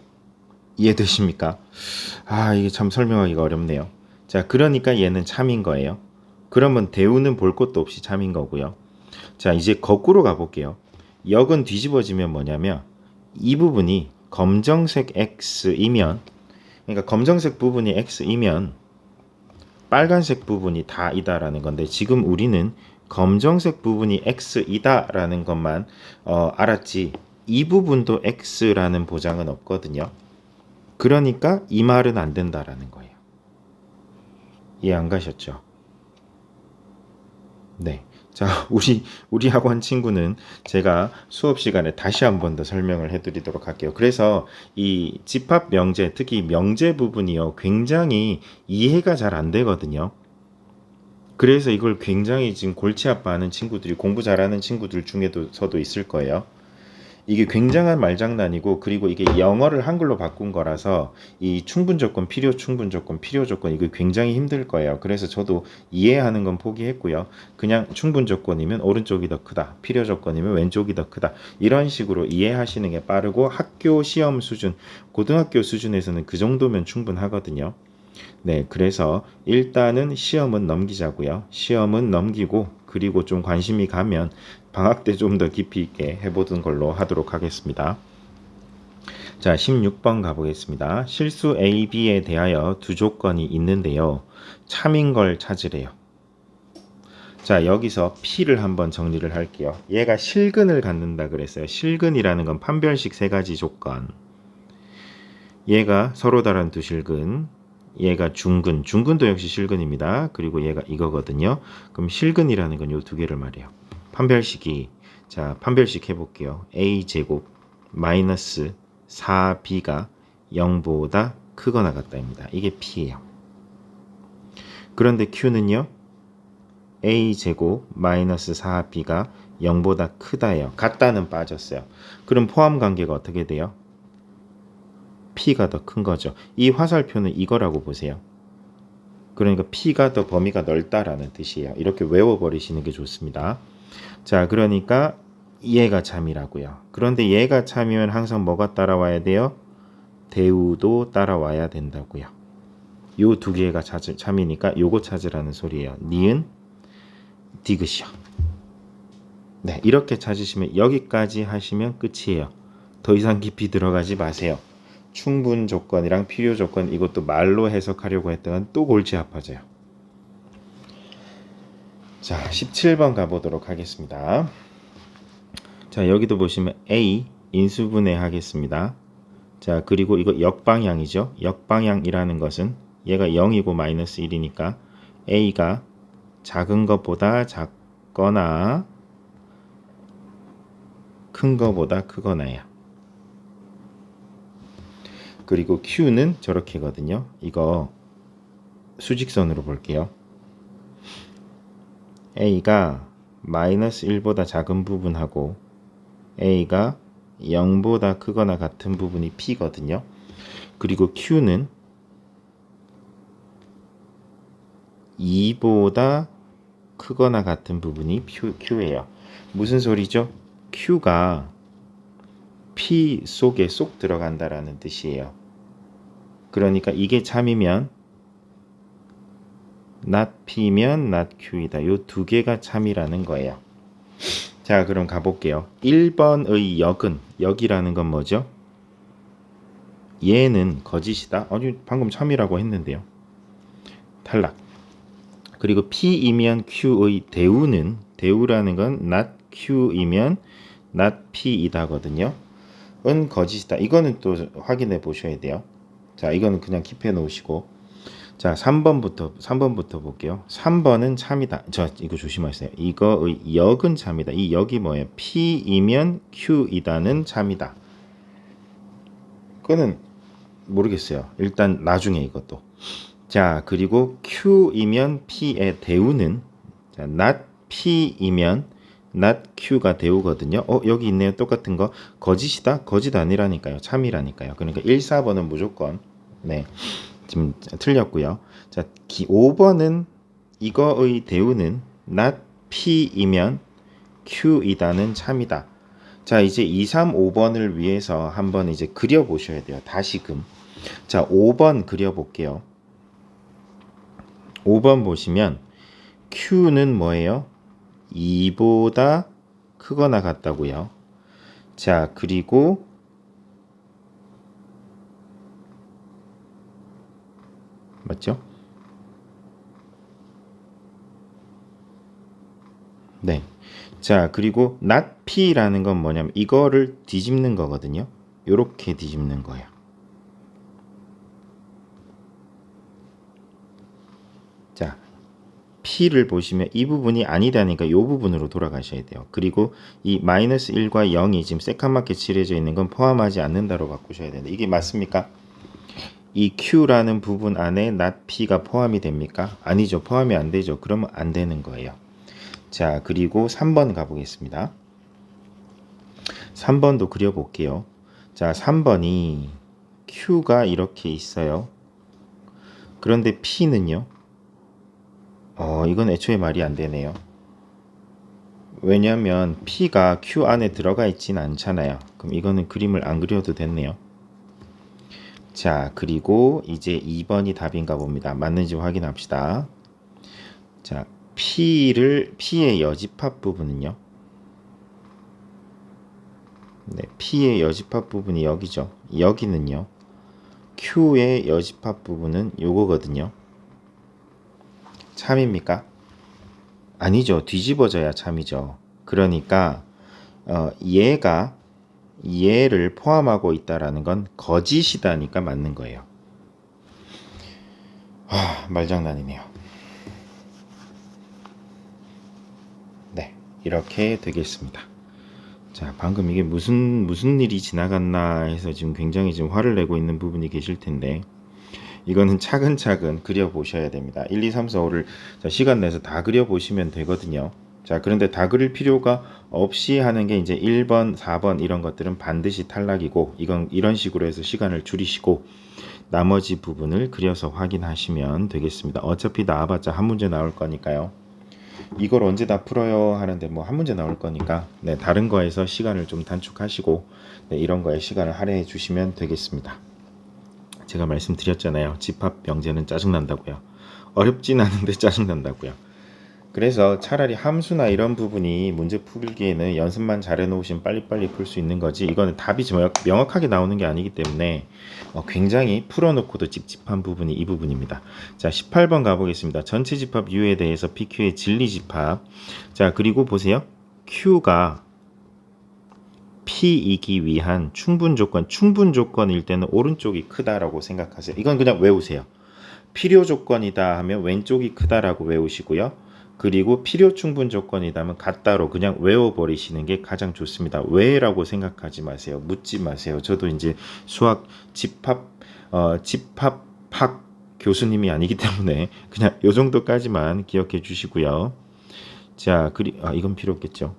이해되십니까? 이게 참 설명하기가 어렵네요. 자, 그러니까 얘는 참인 거예요. 그러면 대우는 볼 것도 없이 참인 거고요. 자, 이제 거꾸로 가볼게요. 역은 뒤집어지면 뭐냐면 이 부분이 검정색 X이면 그러니까 검정색 부분이 X이면 빨간색 부분이 다 이다라는 건데 지금 우리는 검정색 부분이 X이다라는 것만 알았지 이 부분도 X라는 보장은 없거든요. 그러니까 이 말은 안 된다라는 거예요. 이해 안 가셨죠? 네. 자, 우리 학원 친구는 제가 수업 시간에 다시 한 번 더 설명을 해드리도록 할게요. 그래서 이 집합 명제, 특히 명제 부분이요, 굉장히 이해가 잘 안 되거든요. 그래서 이걸 굉장히 지금 골치 아파하는 친구들이 공부 잘하는 친구들 중에서도 있을 거예요. 이게 굉장한 말장난이고 그리고 이게 영어를 한글로 바꾼 거라서 이 충분조건, 필요충분조건, 필요조건 이거 굉장히 힘들 거예요. 그래서 저도 이해하는 건 포기했고요. 그냥 충분조건이면 오른쪽이 더 크다. 필요조건이면 왼쪽이 더 크다. 이런 식으로 이해하시는 게 빠르고 학교 시험 수준, 고등학교 수준에서는 그 정도면 충분하거든요. 네, 그래서 일단은 시험은 넘기자고요. 시험은 넘기고 그리고 좀 관심이 가면 방학 때 좀 더 깊이 있게 해보던 걸로 하도록 하겠습니다. 자, 16번 가보겠습니다. 실수 A, B에 대하여 두 조건이 있는데요. 참인 걸 찾으래요. 자, 여기서 P를 한번 정리를 할게요. 얘가 실근을 갖는다 그랬어요. 실근이라는 건 판별식 세 가지 조건. 얘가 서로 다른 두 실근. 얘가 중근, 중근도 역시 실근입니다. 그리고 얘가 이거거든요. 그럼 실근이라는 건 요 두 개를 말해요. 판별식이 자, 판별식 해볼게요. a제곱 마이너스 4b가 0보다 크거나 같다입니다. 이게 p예요. 그런데 q는요. a제곱 마이너스 4b가 0보다 크다예요. 같다는 빠졌어요. 그럼 포함 관계가 어떻게 돼요? P가 더 큰 거죠. 이 화살표는 이거라고 보세요. 그러니까 P가 더 범위가 넓다라는 뜻이에요. 이렇게 외워버리시는 게 좋습니다. 자, 그러니까 얘가 참이라고요. 그런데 얘가 참이면 항상 뭐가 따라와야 돼요? 대우도 따라와야 된다고요. 요 두 개가 참이니까 요거 찾으라는 소리예요. 니은, 디귿이요. 네, 이렇게 찾으시면 여기까지 하시면 끝이에요. 더 이상 깊이 들어가지 마세요. 충분 조건이랑 필요 조건 이것도 말로 해석하려고 했다간 또 골치 아파져요. 자, 17번 가보도록 하겠습니다. 자, 여기도 보시면 A 인수분해 하겠습니다. 자, 그리고 이거 역방향이죠. 역방향이라는 것은 얘가 0이고 마이너스 1이니까 A가 작은 것보다 작거나 큰 것보다 크거나요. 그리고 Q는 저렇게거든요. 이거 수직선으로 볼게요. A가 마이너스 1보다 작은 부분하고 A가 0보다 크거나 같은 부분이 P거든요. 그리고 Q는 2보다 크거나 같은 부분이 Q예요. 무슨 소리죠? Q가 P 속에 쏙 들어간다라는 뜻이에요. 그러니까 이게 참이면 not P면 not Q이다. 요 두 개가 참이라는 거예요. 자, 그럼 가볼게요. 1번의 역이라는 건 뭐죠? 얘는 거짓이다. 아니, 방금 참이라고 했는데요. 탈락. 그리고 P이면 Q의 대우라는 건 not Q이면 not P이다거든요. 은 거짓이다. 이거는 또 확인해 보셔야 돼요. 자, 이거는 그냥 킵해 놓으시고. 자, 3번부터 볼게요. 3번은 참이다. 저 이거 조심하세요. 이거의 역은 참이다. 이 역이 뭐예요? P이면 Q이다는 참이다. 그거는 모르겠어요. 일단 나중에 이것도. 자, 그리고 Q이면 P의 대우는 자, not P이면 not Q가 대우거든요. 여기 있네요. 똑같은 거. 거짓이다? 거짓 아니라니까요. 참이라니까요. 그러니까 1, 4번은 무조건 네. 지금 틀렸고요. 자, 5번은 이거의 대우는 not P이면 Q이다는 참이다. 자, 이제 2, 3, 5번을 위해서 한번 이제 그려 보셔야 돼요. 다시금. 자, 5번 그려 볼게요. 5번 보시면 Q는 뭐예요? 2보다 크거나 같다고요. 자, 그리고 맞죠? 네. 자, 그리고 not P라는 건 뭐냐면 이거를 뒤집는 거거든요. 요렇게 뒤집는 거예요. 자, P를 보시면 이 부분이 아니다니까 이 부분으로 돌아가셔야 돼요. 그리고 이 마이너스 1과 0이 지금 새까맣게 칠해져 있는 건 포함하지 않는다로 바꾸셔야 되는데 이게 맞습니까? 이 Q라는 부분 안에 not P가 포함이 됩니까? 아니죠. 포함이 안 되죠. 그러면 안 되는 거예요. 자, 그리고 3번 가보겠습니다. 3번도 그려볼게요. 자, 3번이 Q가 이렇게 있어요. 그런데 P는요? 이건 애초에 말이 안 되네요. 왜냐하면 P가 Q 안에 들어가 있진 않잖아요. 그럼 이거는 그림을 안 그려도 됐네요. 자, 그리고 이제 2번이 답인가 봅니다. 맞는지 확인합시다. 자, P의 여집합 부분은요. 네, P의 여집합 부분이 여기죠. 여기는요. Q의 여집합 부분은 요거거든요. 참입니까? 아니죠. 뒤집어져야 참이죠. 그러니까 얘를 포함하고 있다라는 건 거짓이다니까 맞는 거예요. 말장난이네요. 네, 이렇게 되겠습니다. 자, 방금 이게 무슨 일이 지나갔나 해서 지금 굉장히 지금 화를 내고 있는 부분이 계실 텐데 이거는 차근차근 그려보셔야 됩니다. 1, 2, 3, 4, 5를 시간 내서 다 그려보시면 되거든요. 자, 그런데 다 그릴 필요가 없이 하는 게 이제 1번, 4번 이런 것들은 반드시 탈락이고 이건 이런 식으로 해서 시간을 줄이시고 나머지 부분을 그려서 확인하시면 되겠습니다. 어차피 나와봤자 한 문제 나올 거니까요. 이걸 언제 다 풀어요 하는데 뭐 한 문제 나올 거니까 네, 다른 거에서 시간을 좀 단축하시고 네, 이런 거에 시간을 할애해 주시면 되겠습니다. 제가 말씀드렸잖아요. 집합 명제는 짜증난다고요. 어렵진 않은데 짜증난다고요. 그래서 차라리 함수나 이런 부분이 문제 풀기에는 연습만 잘해 놓으시면 빨리빨리 풀 수 있는 거지 이거는 답이 명확하게 나오는 게 아니기 때문에 굉장히 풀어놓고도 찝찝한 부분이 이 부분입니다. 자, 18번 가보겠습니다. 전체 집합 U에 대해서 PQ의 진리 집합. 자, 그리고 보세요. Q가 P이기 위한 충분 조건일 때는 오른쪽이 크다라고 생각하세요. 이건 그냥 외우세요. 필요 조건이다 하면 왼쪽이 크다라고 외우시고요. 그리고 필요 충분 조건이다 하면 같다로 그냥 외워버리시는 게 가장 좋습니다. 왜라고 생각하지 마세요. 묻지 마세요. 저도 이제 수학 집합학 교수님이 아니기 때문에 그냥 요 정도까지만 기억해 주시고요. 자, 이건 필요 없겠죠.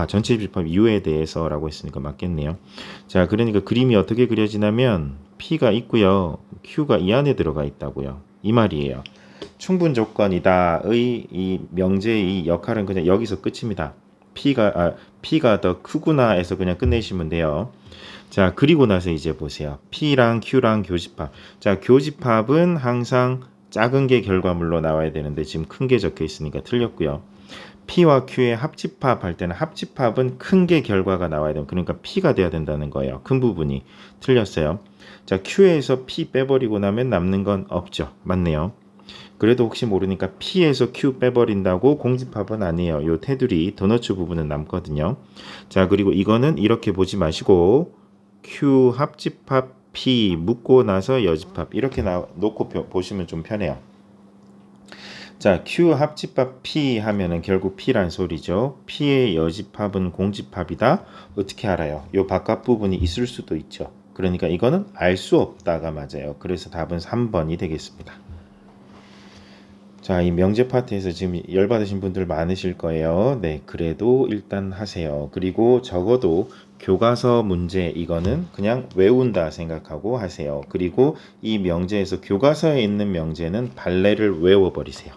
전체 집합 U에 대해서라고 했으니까 맞겠네요. 자, 그러니까 그림이 어떻게 그려지냐면 P가 있고요. Q가 이 안에 들어가 있다고요. 이 말이에요. 충분 조건이다의 이 명제의 역할은 그냥 여기서 끝입니다. P가 더 크구나 해서 그냥 끝내시면 돼요. 자, 그리고 나서 이제 보세요. P랑 Q랑 교집합. 자, 교집합은 항상 작은 게 결과물로 나와야 되는데 지금 큰 게 적혀 있으니까 틀렸고요. P와 Q의 합집합 할 때는 합집합은 큰 게 결과가 나와야 돼요. 그러니까 P가 돼야 된다는 거예요. 큰 부분이 틀렸어요. 자, Q에서 P 빼버리고 나면 남는 건 없죠. 맞네요. 그래도 혹시 모르니까 P에서 Q 빼버린다고 공집합은 아니에요. 요 테두리 도너츠 부분은 남거든요. 자, 그리고 이거는 이렇게 보지 마시고 Q 합집합 P 묶고 나서 여집합 이렇게 놓고 보시면 좀 편해요. 자, Q 합집합 P 하면은 결국 P란 소리죠. P의 여집합은 공집합이다. 어떻게 알아요? 요 바깥 부분이 있을 수도 있죠. 그러니까 이거는 알 수 없다가 맞아요. 그래서 답은 3번이 되겠습니다. 자, 이 명제 파트에서 지금 열받으신 분들 많으실 거예요. 네, 그래도 일단 하세요. 그리고 적어도 교과서 문제 이거는 그냥 외운다 생각하고 하세요. 그리고 이 명제에서 교과서에 있는 명제는 발레를 외워버리세요.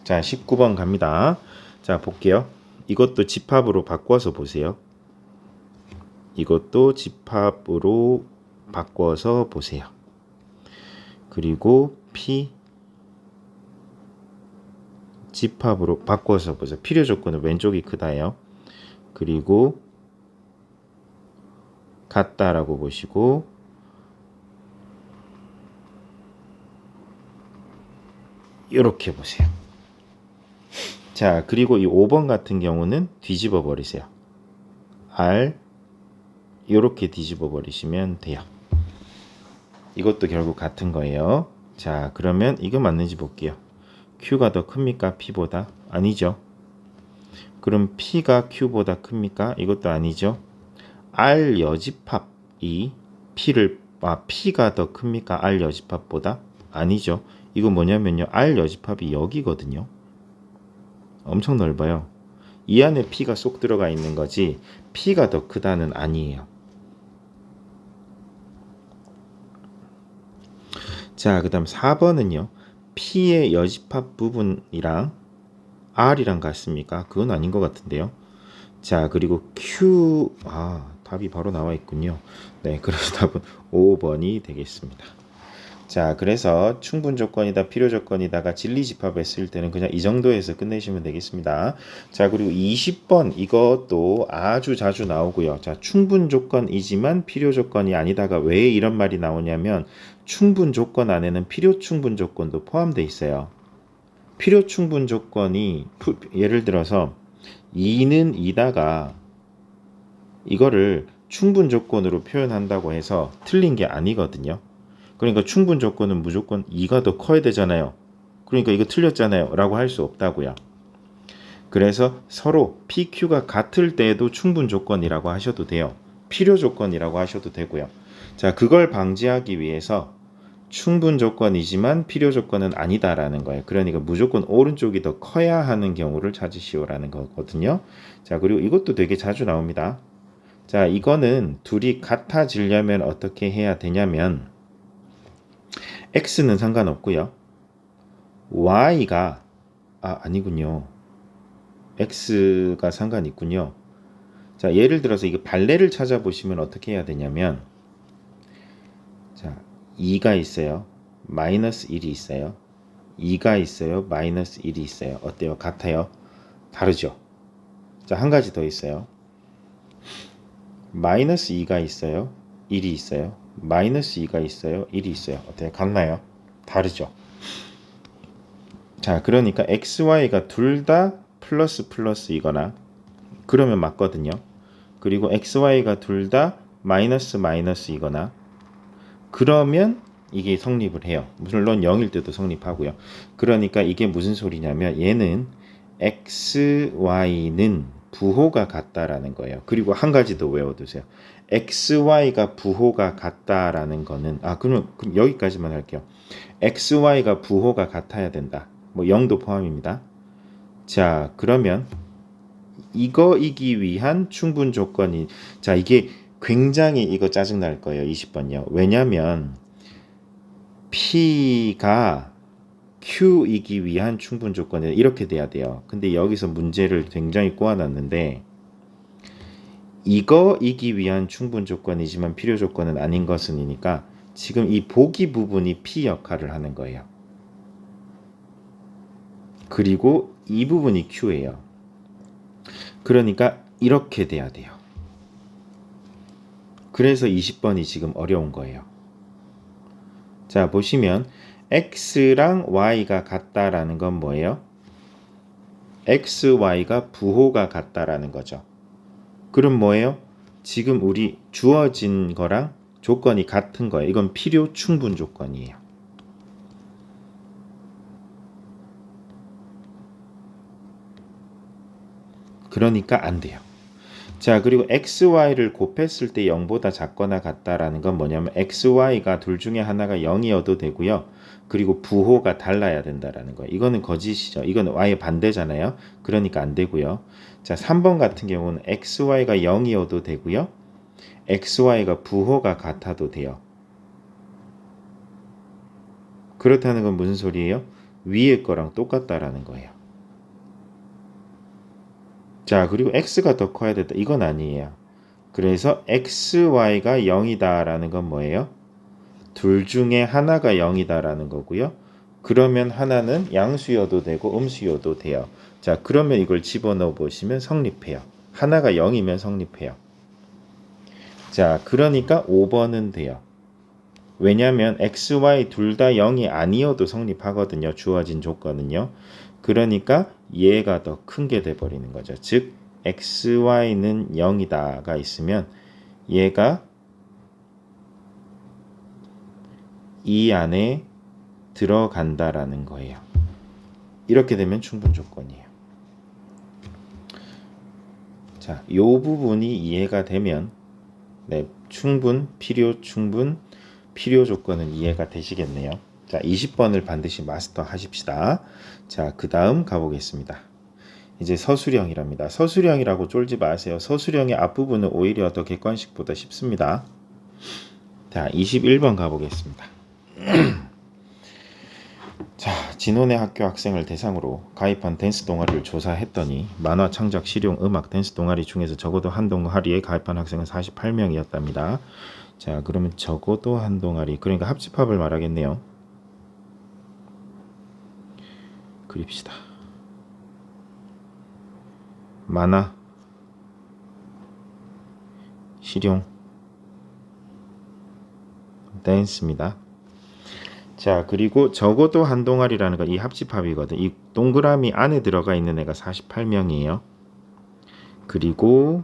자, 19번 갑니다. 자, 볼게요. 이것도 집합으로 바꿔서 보세요. 이것도 집합으로 바꿔서 보세요. 그리고 P 집합으로 바꿔서 보세요. 필요 조건은 왼쪽이 크다예요. 그리고 같다라고 보시고 이렇게 보세요. 자, 그리고 이 5번 같은 경우는 뒤집어 버리세요. R 이렇게 뒤집어 버리시면 돼요. 이것도 결국 같은 거예요. 자, 그러면 이거 맞는지 볼게요. Q가 더 큽니까? P보다? 아니죠. 그럼 P가 Q보다 큽니까? 이것도 아니죠. R 여집합이 P가 더 큽니까? R 여집합보다? 아니죠. 이거 뭐냐면요. R 여집합이 여기거든요. 엄청 넓어요. 이 안에 P가 쏙 들어가 있는 거지 P가 더 크다는 아니에요. 자, 그 다음 4번은요. P의 여집합 부분이랑 R이랑 같습니까? 그건 아닌 것 같은데요. 자, 그리고 답이 바로 나와 있군요. 네, 그래서 답은 5번이 되겠습니다. 자, 그래서 충분 조건이다, 필요 조건이다가 진리 집합했을 때는 그냥 이 정도에서 끝내시면 되겠습니다. 자, 그리고 20번 이것도 아주 자주 나오고요. 자, 충분 조건이지만 필요 조건이 아니다가 왜 이런 말이 나오냐면 충분 조건 안에는 필요 충분 조건도 포함되어 있어요. 필요 충분 조건이 예를 들어서 2는 2다가 이거를 충분 조건으로 표현한다고 해서 틀린 게 아니거든요. 그러니까 충분 조건은 무조건 2가 더 커야 되잖아요. 그러니까 이거 틀렸잖아요 라고 할 수 없다고요. 그래서 서로 PQ가 같을 때에도 충분 조건이라고 하셔도 돼요. 필요 조건이라고 하셔도 되고요. 자, 그걸 방지하기 위해서 충분 조건이지만 필요 조건은 아니다라는 거예요. 그러니까 무조건 오른쪽이 더 커야 하는 경우를 찾으시오라는 거거든요. 자, 그리고 이것도 되게 자주 나옵니다. 자, 이거는 둘이 같아지려면 어떻게 해야 되냐면 x는 상관없고요. y가 아니군요. x가 상관이 있군요. 자, 예를 들어서 이거 발레를 찾아보시면 어떻게 해야 되냐면 자, 2가 있어요. 마이너스 1이 있어요. 2가 있어요. 마이너스 1이 있어요. 어때요? 같아요? 다르죠? 자, 한 가지 더 있어요. 마이너스 2가 있어요. 1이 있어요. 마이너스 2가 있어요. 1이 있어요. 어때요? 같나요? 다르죠? 자, 그러니까 xy가 둘 다 플러스이거나 그러면 맞거든요. 그리고 xy가 둘 다 마이너스이거나 그러면 이게 성립을 해요. 물론 0일 때도 성립하고요. 그러니까 이게 무슨 소리냐면 얘는 xy는 부호가 같다라는 거예요. 그리고 한 가지 더 외워두세요. xy가 부호가 같다라는 거는 그럼 여기까지만 할게요. xy가 부호가 같아야 된다. 뭐 0도 포함입니다. 자, 그러면 이거이기 위한 충분 조건이 자, 이게 굉장히 이거 짜증날 거예요. 20번요. 왜냐면 P가 Q이기 위한 충분 조건이 이렇게 돼야 돼요. 근데 여기서 문제를 굉장히 꼬아놨는데 이거이기 위한 충분 조건이지만 필요 조건은 아닌 것은이니까 지금 이 보기 부분이 P 역할을 하는 거예요. 그리고 이 부분이 Q예요. 그러니까 이렇게 돼야 돼요. 그래서 20번이 지금 어려운 거예요. 자, 보시면 x랑 y가 같다라는 건 뭐예요? x, y가 부호가 같다라는 거죠. 그럼 뭐예요? 지금 우리 주어진 거랑 조건이 같은 거예요. 이건 필요 충분 조건이에요. 그러니까 안 돼요. 자, 그리고 xy를 곱했을 때 0보다 작거나 같다라는 건 뭐냐면 xy가 둘 중에 하나가 0이어도 되고요. 그리고 부호가 달라야 된다라는 거예요. 이거는 거짓이죠. 이건 y의 반대잖아요. 그러니까 안 되고요. 자, 3번 같은 경우는 xy가 0이어도 되고요. xy가 부호가 같아도 돼요. 그렇다는 건 무슨 소리예요? 위에 거랑 똑같다라는 거예요. 자, 그리고 x가 더 커야 된다. 이건 아니에요. 그래서 xy가 0이다 라는 건 뭐예요? 둘 중에 하나가 0이다 라는 거고요. 그러면 하나는 양수여도 되고 음수여도 돼요. 자, 그러면 이걸 집어넣어 보시면 성립해요. 하나가 0이면 성립해요. 자, 그러니까 5번은 돼요. 왜냐하면 x, y 둘 다 0이 아니어도 성립하거든요. 주어진 조건은요. 그러니까 얘가 더 큰 게 돼버리는 거죠. 즉 x, y는 0이다가 있으면 얘가 이 안에 들어간다라는 거예요. 이렇게 되면 충분 조건이에요. 자, 요 부분이 이해가 되면 충분, 필요 조건은 이해가 되시겠네요. 자, 20번을 반드시 마스터 하십시다. 자, 그 다음 가보겠습니다. 이제 서술형이랍니다. 서술형이라고 쫄지 마세요. 서술형의 앞부분은 오히려 더 객관식보다 쉽습니다. 자, 21번 가보겠습니다. 자, 진원의 학교 학생을 대상으로 가입한 댄스 동아리를 조사했더니 만화, 창작, 실용, 음악, 댄스 동아리 중에서 적어도 한 동아리에 가입한 학생은 48명이었답니다. 자, 그러면 적어도 한 동아리, 그러니까 합집합을 말하겠네요. 그립시다. 만화, 실용, 댄스입니다. 자, 그리고 적어도 한 동아리라는 건 이 합집합이거든. 이 동그라미 안에 들어가 있는 애가 48명이에요. 그리고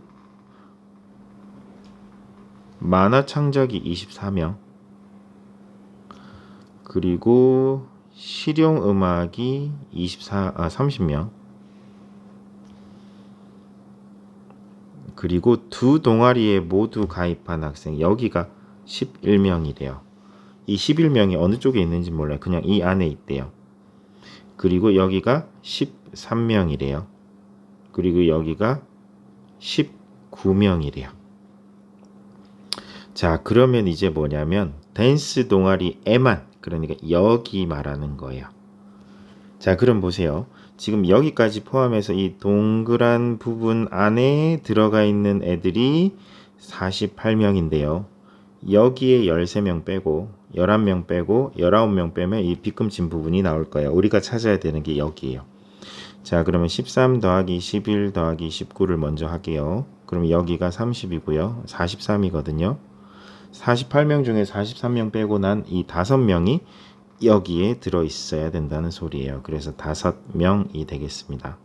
만화 창작이 24명. 그리고 실용 음악이 30명. 그리고 두 동아리에 모두 가입한 학생, 여기가 11명이래요. 이 11명이 어느 쪽에 있는지 몰라요. 그냥 이 안에 있대요. 그리고 여기가 13명이래요. 그리고 여기가 19명이래요. 자, 그러면 이제 뭐냐면 댄스 동아리에만, 그러니까 여기 말하는 거예요. 자, 그럼 보세요. 지금 여기까지 포함해서 이 동그란 부분 안에 들어가 있는 애들이 48명인데요. 여기에 13명 빼고 11명 빼고 19명 빼면 이 빗금친 부분이 나올 거예요. 우리가 찾아야 되는 게 여기예요. 자, 그러면 13 더하기 11 더하기 19를 먼저 할게요. 그럼 여기가 30이고요. 43이거든요. 48명 중에 43명 빼고 난 이 5명이 여기에 들어 있어야 된다는 소리예요. 그래서 5명이 되겠습니다.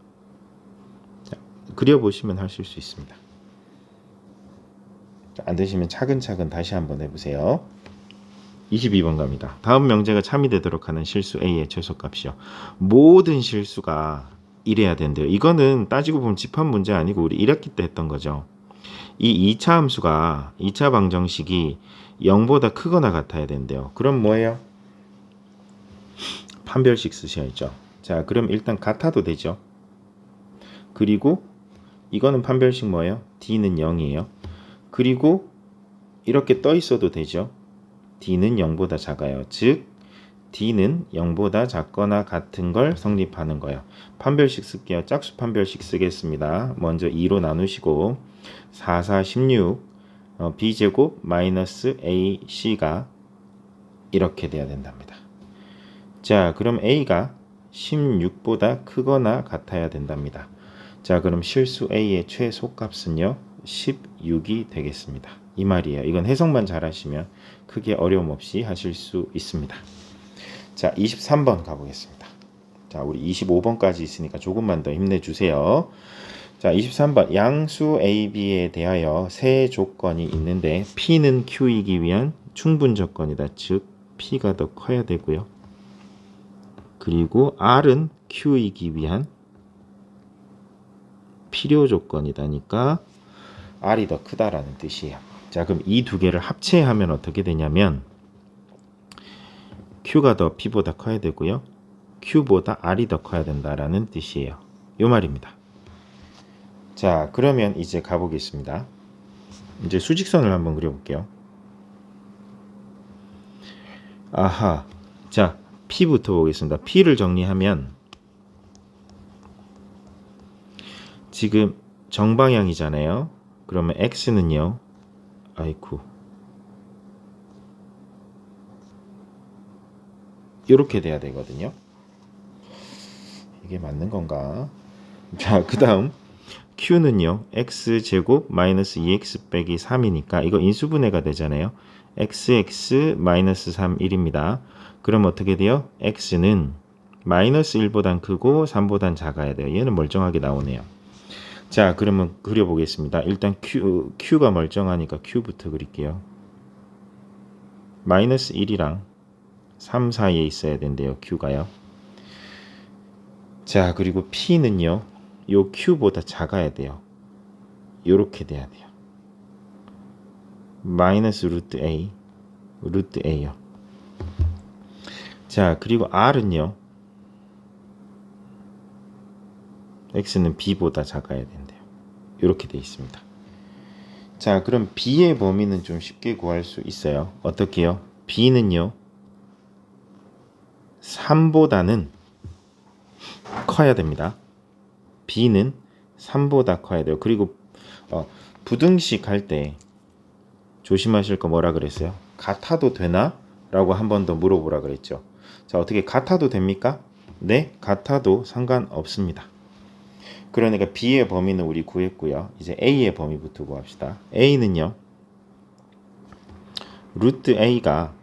자, 그려보시면 하실 수 있습니다. 자, 안 되시면 차근차근 다시 한번 해보세요. 22번 갑니다. 다음 명제가 참이 되도록 하는 실수 A의 최소값이요. 모든 실수가 이래야 된대요. 이거는 따지고 보면 집합 문제 아니고 우리 1학기 때 했던 거죠. 이 2차 함수가 2차 방정식이 0보다 크거나 같아야 된대요. 그럼 뭐예요? 판별식 쓰셔야죠. 자, 그럼 일단 같아도 되죠. 그리고 이거는 판별식 뭐예요? D는 0이에요. 그리고 이렇게 떠 있어도 되죠. D는 0보다 작아요. 즉 D는 0보다 작거나 같은 걸 성립하는 거예요. 판별식 쓸게요. 짝수 판별식 쓰겠습니다. 먼저 2로 나누시고 4, 4, 16 B제곱 마이너스 AC가 이렇게 돼야 된답니다. 자, 그럼 A가 16보다 크거나 같아야 된답니다. 자, 그럼 실수 A의 최소값은요 16이 되겠습니다. 이 말이에요. 이건 해석만 잘 하시면 크게 어려움 없이 하실 수 있습니다. 자, 23번 가보겠습니다. 자, 우리 25번까지 있으니까 조금만 더 힘내주세요. 자, 23번 양수 A, B에 대하여 세 조건이 있는데 P는 Q이기 위한 충분 조건이다. 즉 P가 더 커야 되고요. 그리고 R은 Q이기 위한 필요 조건이다니까 R이 더 크다라는 뜻이에요. 자, 그럼 이 두 개를 합체하면 어떻게 되냐면 Q가 더 P보다 커야 되고요. Q보다 R이 더 커야 된다라는 뜻이에요. 요 말입니다. 자, 그러면 이제 가보겠습니다. 이제 수직선을 한번 그려볼게요. 아하. 자, P부터 보겠습니다. P를 정리하면 지금 정방향이잖아요. 그러면 X는요. 아이쿠. 이렇게 돼야 되거든요. 이게 맞는 건가? 자, 그 다음 Q는요. X제곱 마이너스 2X 빼기 3이니까 이거 인수분해가 되잖아요. XX 마이너스 3, 1입니다. 그럼 어떻게 돼요? X는 마이너스 1보단 크고 3보단 작아야 돼요. 얘는 멀쩡하게 나오네요. 자, 그러면 그려보겠습니다. 일단 Q가 멀쩡하니까 Q부터 그릴게요. 마이너스 1이랑 3 사이에 있어야 된대요. Q가요. 자, 그리고 P는요. 요 Q보다 작아야 돼요. 요렇게 돼야 돼요. 마이너스 루트 A요. 자, 그리고 R은요. X는 B보다 작아야 된대요. 이렇게 돼 있습니다. 자, 그럼 B의 범위는 좀 쉽게 구할 수 있어요. 어떻게요? B는요. 3보다는 커야 됩니다. B는 3보다 커야 돼요. 그리고 부등식 할 때 조심하실 거 뭐라 그랬어요? 같아도 되나? 라고 한 번 더 물어보라 그랬죠. 자, 어떻게 같아도 됩니까? 네, 같아도 상관없습니다. 그러니까 B의 범위는 우리 구했고요. 이제 A의 범위부터 구합시다. A는요. 루트 A가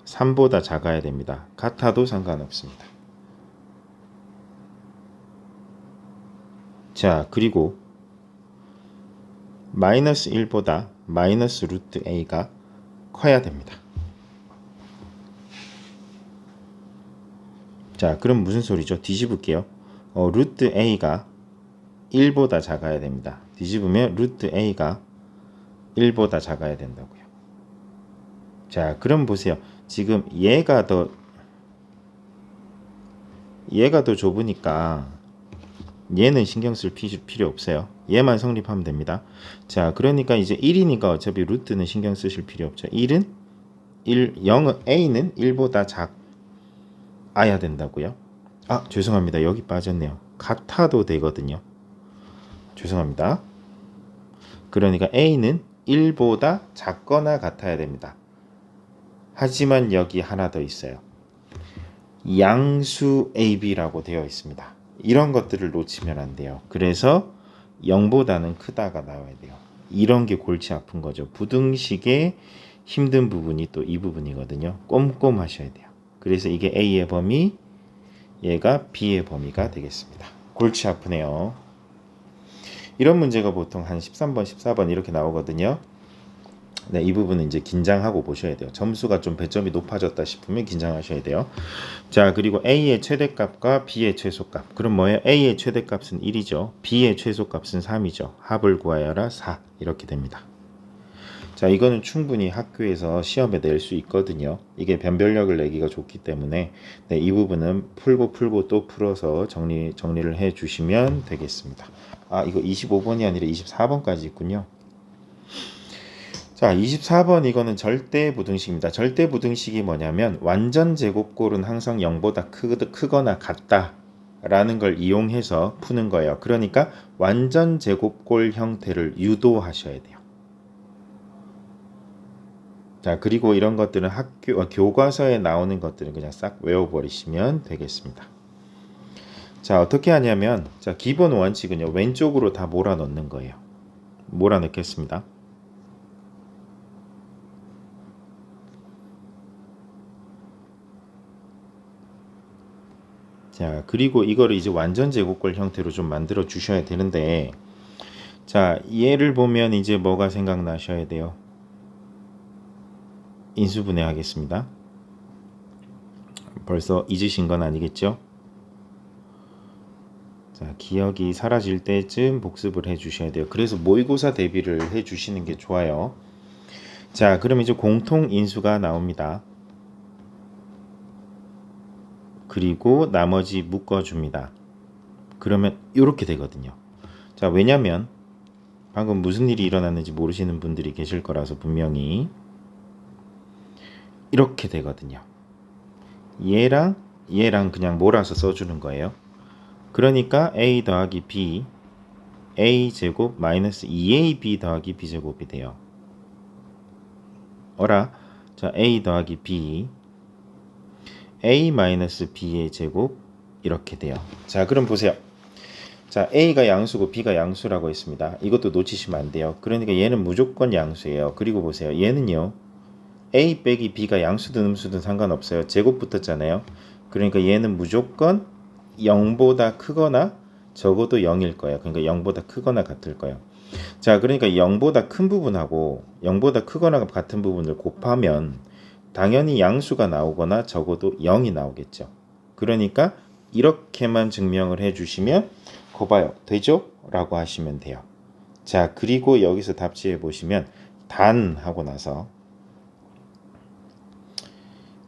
3보다 작아야 됩니다. 같아도 상관없습니다. 자, 그리고 마이너스 1보다 마이너스 루트 A가 커야 됩니다. 자, 그럼 무슨 소리죠? 뒤집을게요. 루트 A가 1보다 작아야 됩니다. 뒤집으면 루트 A가 1보다 작아야 된다고요. 자, 그럼 보세요. 지금 얘가 더 좁으니까 얘는 신경 쓸 필요 없어요. 얘만 성립하면 됩니다. 자, 그러니까 이제 1이니까 어차피 루트는 신경 쓰실 필요 없죠. 1은 0은 A는 1보다 작아야 된다고요. 아, 죄송합니다. 여기 빠졌네요. 같아도 되거든요. 죄송합니다. 그러니까 A는 1보다 작거나 같아야 됩니다. 하지만 여기 하나 더 있어요. 양수 AB라고 되어 있습니다. 이런 것들을 놓치면 안 돼요. 그래서 0보다는 크다가 나와야 돼요. 이런 게 골치 아픈 거죠. 부등식의 힘든 부분이 또 이 부분이거든요. 꼼꼼하셔야 돼요. 그래서 이게 A의 범위, 얘가 B의 범위가 되겠습니다. 골치 아프네요. 이런 문제가 보통 한 13번, 14번 이렇게 나오거든요. 네, 이 부분은 이제 긴장하고 보셔야 돼요. 점수가 좀 배점이 높아졌다 싶으면 긴장하셔야 돼요. 자, 그리고 A의 최대값과 B의 최소값. 그럼 뭐예요? A의 최대값은 1이죠. B의 최소값은 3이죠. 합을 구하여라 4. 이렇게 됩니다. 자, 이거는 충분히 학교에서 시험에 낼 수 있거든요. 이게 변별력을 내기가 좋기 때문에 네, 이 부분은 풀고 또 풀어서 정리를 해 주시면 되겠습니다. 아, 이거 25번이 아니라 24번까지 있군요. 자, 24번 이거는 절대 부등식입니다. 절대 부등식이 뭐냐면 완전 제곱골은 항상 0보다 크거나 같다 라는 걸 이용해서 푸는 거예요. 그러니까 완전 제곱골 형태를 유도하셔야 돼요. 자, 그리고 이런 것들은 교과서에 나오는 것들은 그냥 싹 외워버리시면 되겠습니다. 자, 어떻게 하냐면 자, 기본 원칙은요. 왼쪽으로 다 몰아넣는 거예요. 몰아넣겠습니다. 자, 그리고 이거를 이제 완전 제곱골 형태로 좀 만들어 주셔야 되는데 자, 얘를 보면 이제 뭐가 생각나셔야 돼요? 인수분해 하겠습니다. 벌써 잊으신 건 아니겠죠? 자, 기억이 사라질 때쯤 복습을 해 주셔야 돼요. 그래서 모의고사 대비를 해 주시는 게 좋아요. 자, 그럼 이제 공통 인수가 나옵니다. 그리고 나머지 묶어줍니다. 그러면 이렇게 되거든요. 자, 왜냐면 방금 무슨 일이 일어났는지 모르시는 분들이 계실 거라서 분명히 이렇게 되거든요. 얘랑 그냥 몰아서 써주는 거예요. 그러니까 a 더하기 b a 제곱 마이너스 2ab 더하기 b 제곱이 돼요. 어라? 자, a 더하기 b a 마이너스 b의 제곱 이렇게 돼요. 자, 그럼 보세요. 자, a가 양수고 b가 양수라고 했습니다. 이것도 놓치시면 안 돼요. 그러니까 얘는 무조건 양수예요. 그리고 보세요. 얘는요. a 빼기 b가 양수든 음수든 상관없어요. 제곱 붙었잖아요. 그러니까 얘는 무조건 0보다 크거나 적어도 0일 거예요. 그러니까 0보다 크거나 같을 거예요. 자, 그러니까 0보다 큰 부분하고 0보다 크거나 같은 부분을 곱하면 당연히 양수가 나오거나 적어도 0이 나오겠죠. 그러니까 이렇게만 증명을 해주시면 거봐요. 되죠? 라고 하시면 돼요. 자, 그리고 여기서 답지해 보시면 단 하고 나서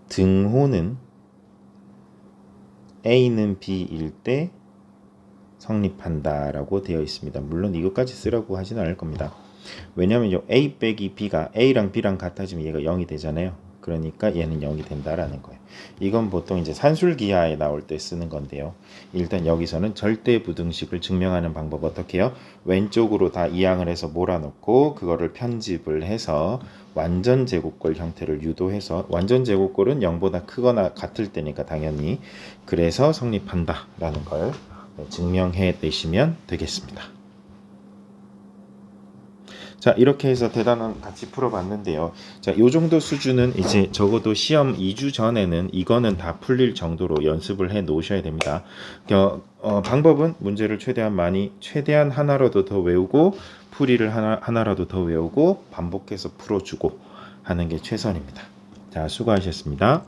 등호는 A는 B일 때 성립한다 라고 되어 있습니다. 물론 이것까지 쓰라고 하진 않을 겁니다. 왜냐하면 A 빼기 B가 A랑 B랑 같아지면 얘가 0이 되잖아요. 그러니까 얘는 0이 된다라는 거예요. 이건 보통 이제 산술기하에 나올 때 쓰는 건데요. 일단 여기서는 절대 부등식을 증명하는 방법 어떻게 해요? 왼쪽으로 다 이항을 해서 몰아놓고 그거를 편집을 해서 완전 제곱골 형태를 유도해서 완전 제곱골은 0보다 크거나 같을 때니까 당연히 그래서 성립한다라는 걸 증명해 내시면 되겠습니다. 자, 이렇게 해서 대단원 같이 풀어봤는데요. 자, 요 정도 수준은 이제 적어도 시험 2주 전에는 이거는 다 풀릴 정도로 연습을 해 놓으셔야 됩니다. 방법은 문제를 최대한 하나라도 더 외우고 풀이를 하나라도 더 외우고 반복해서 풀어주고 하는 게 최선입니다. 자, 수고하셨습니다.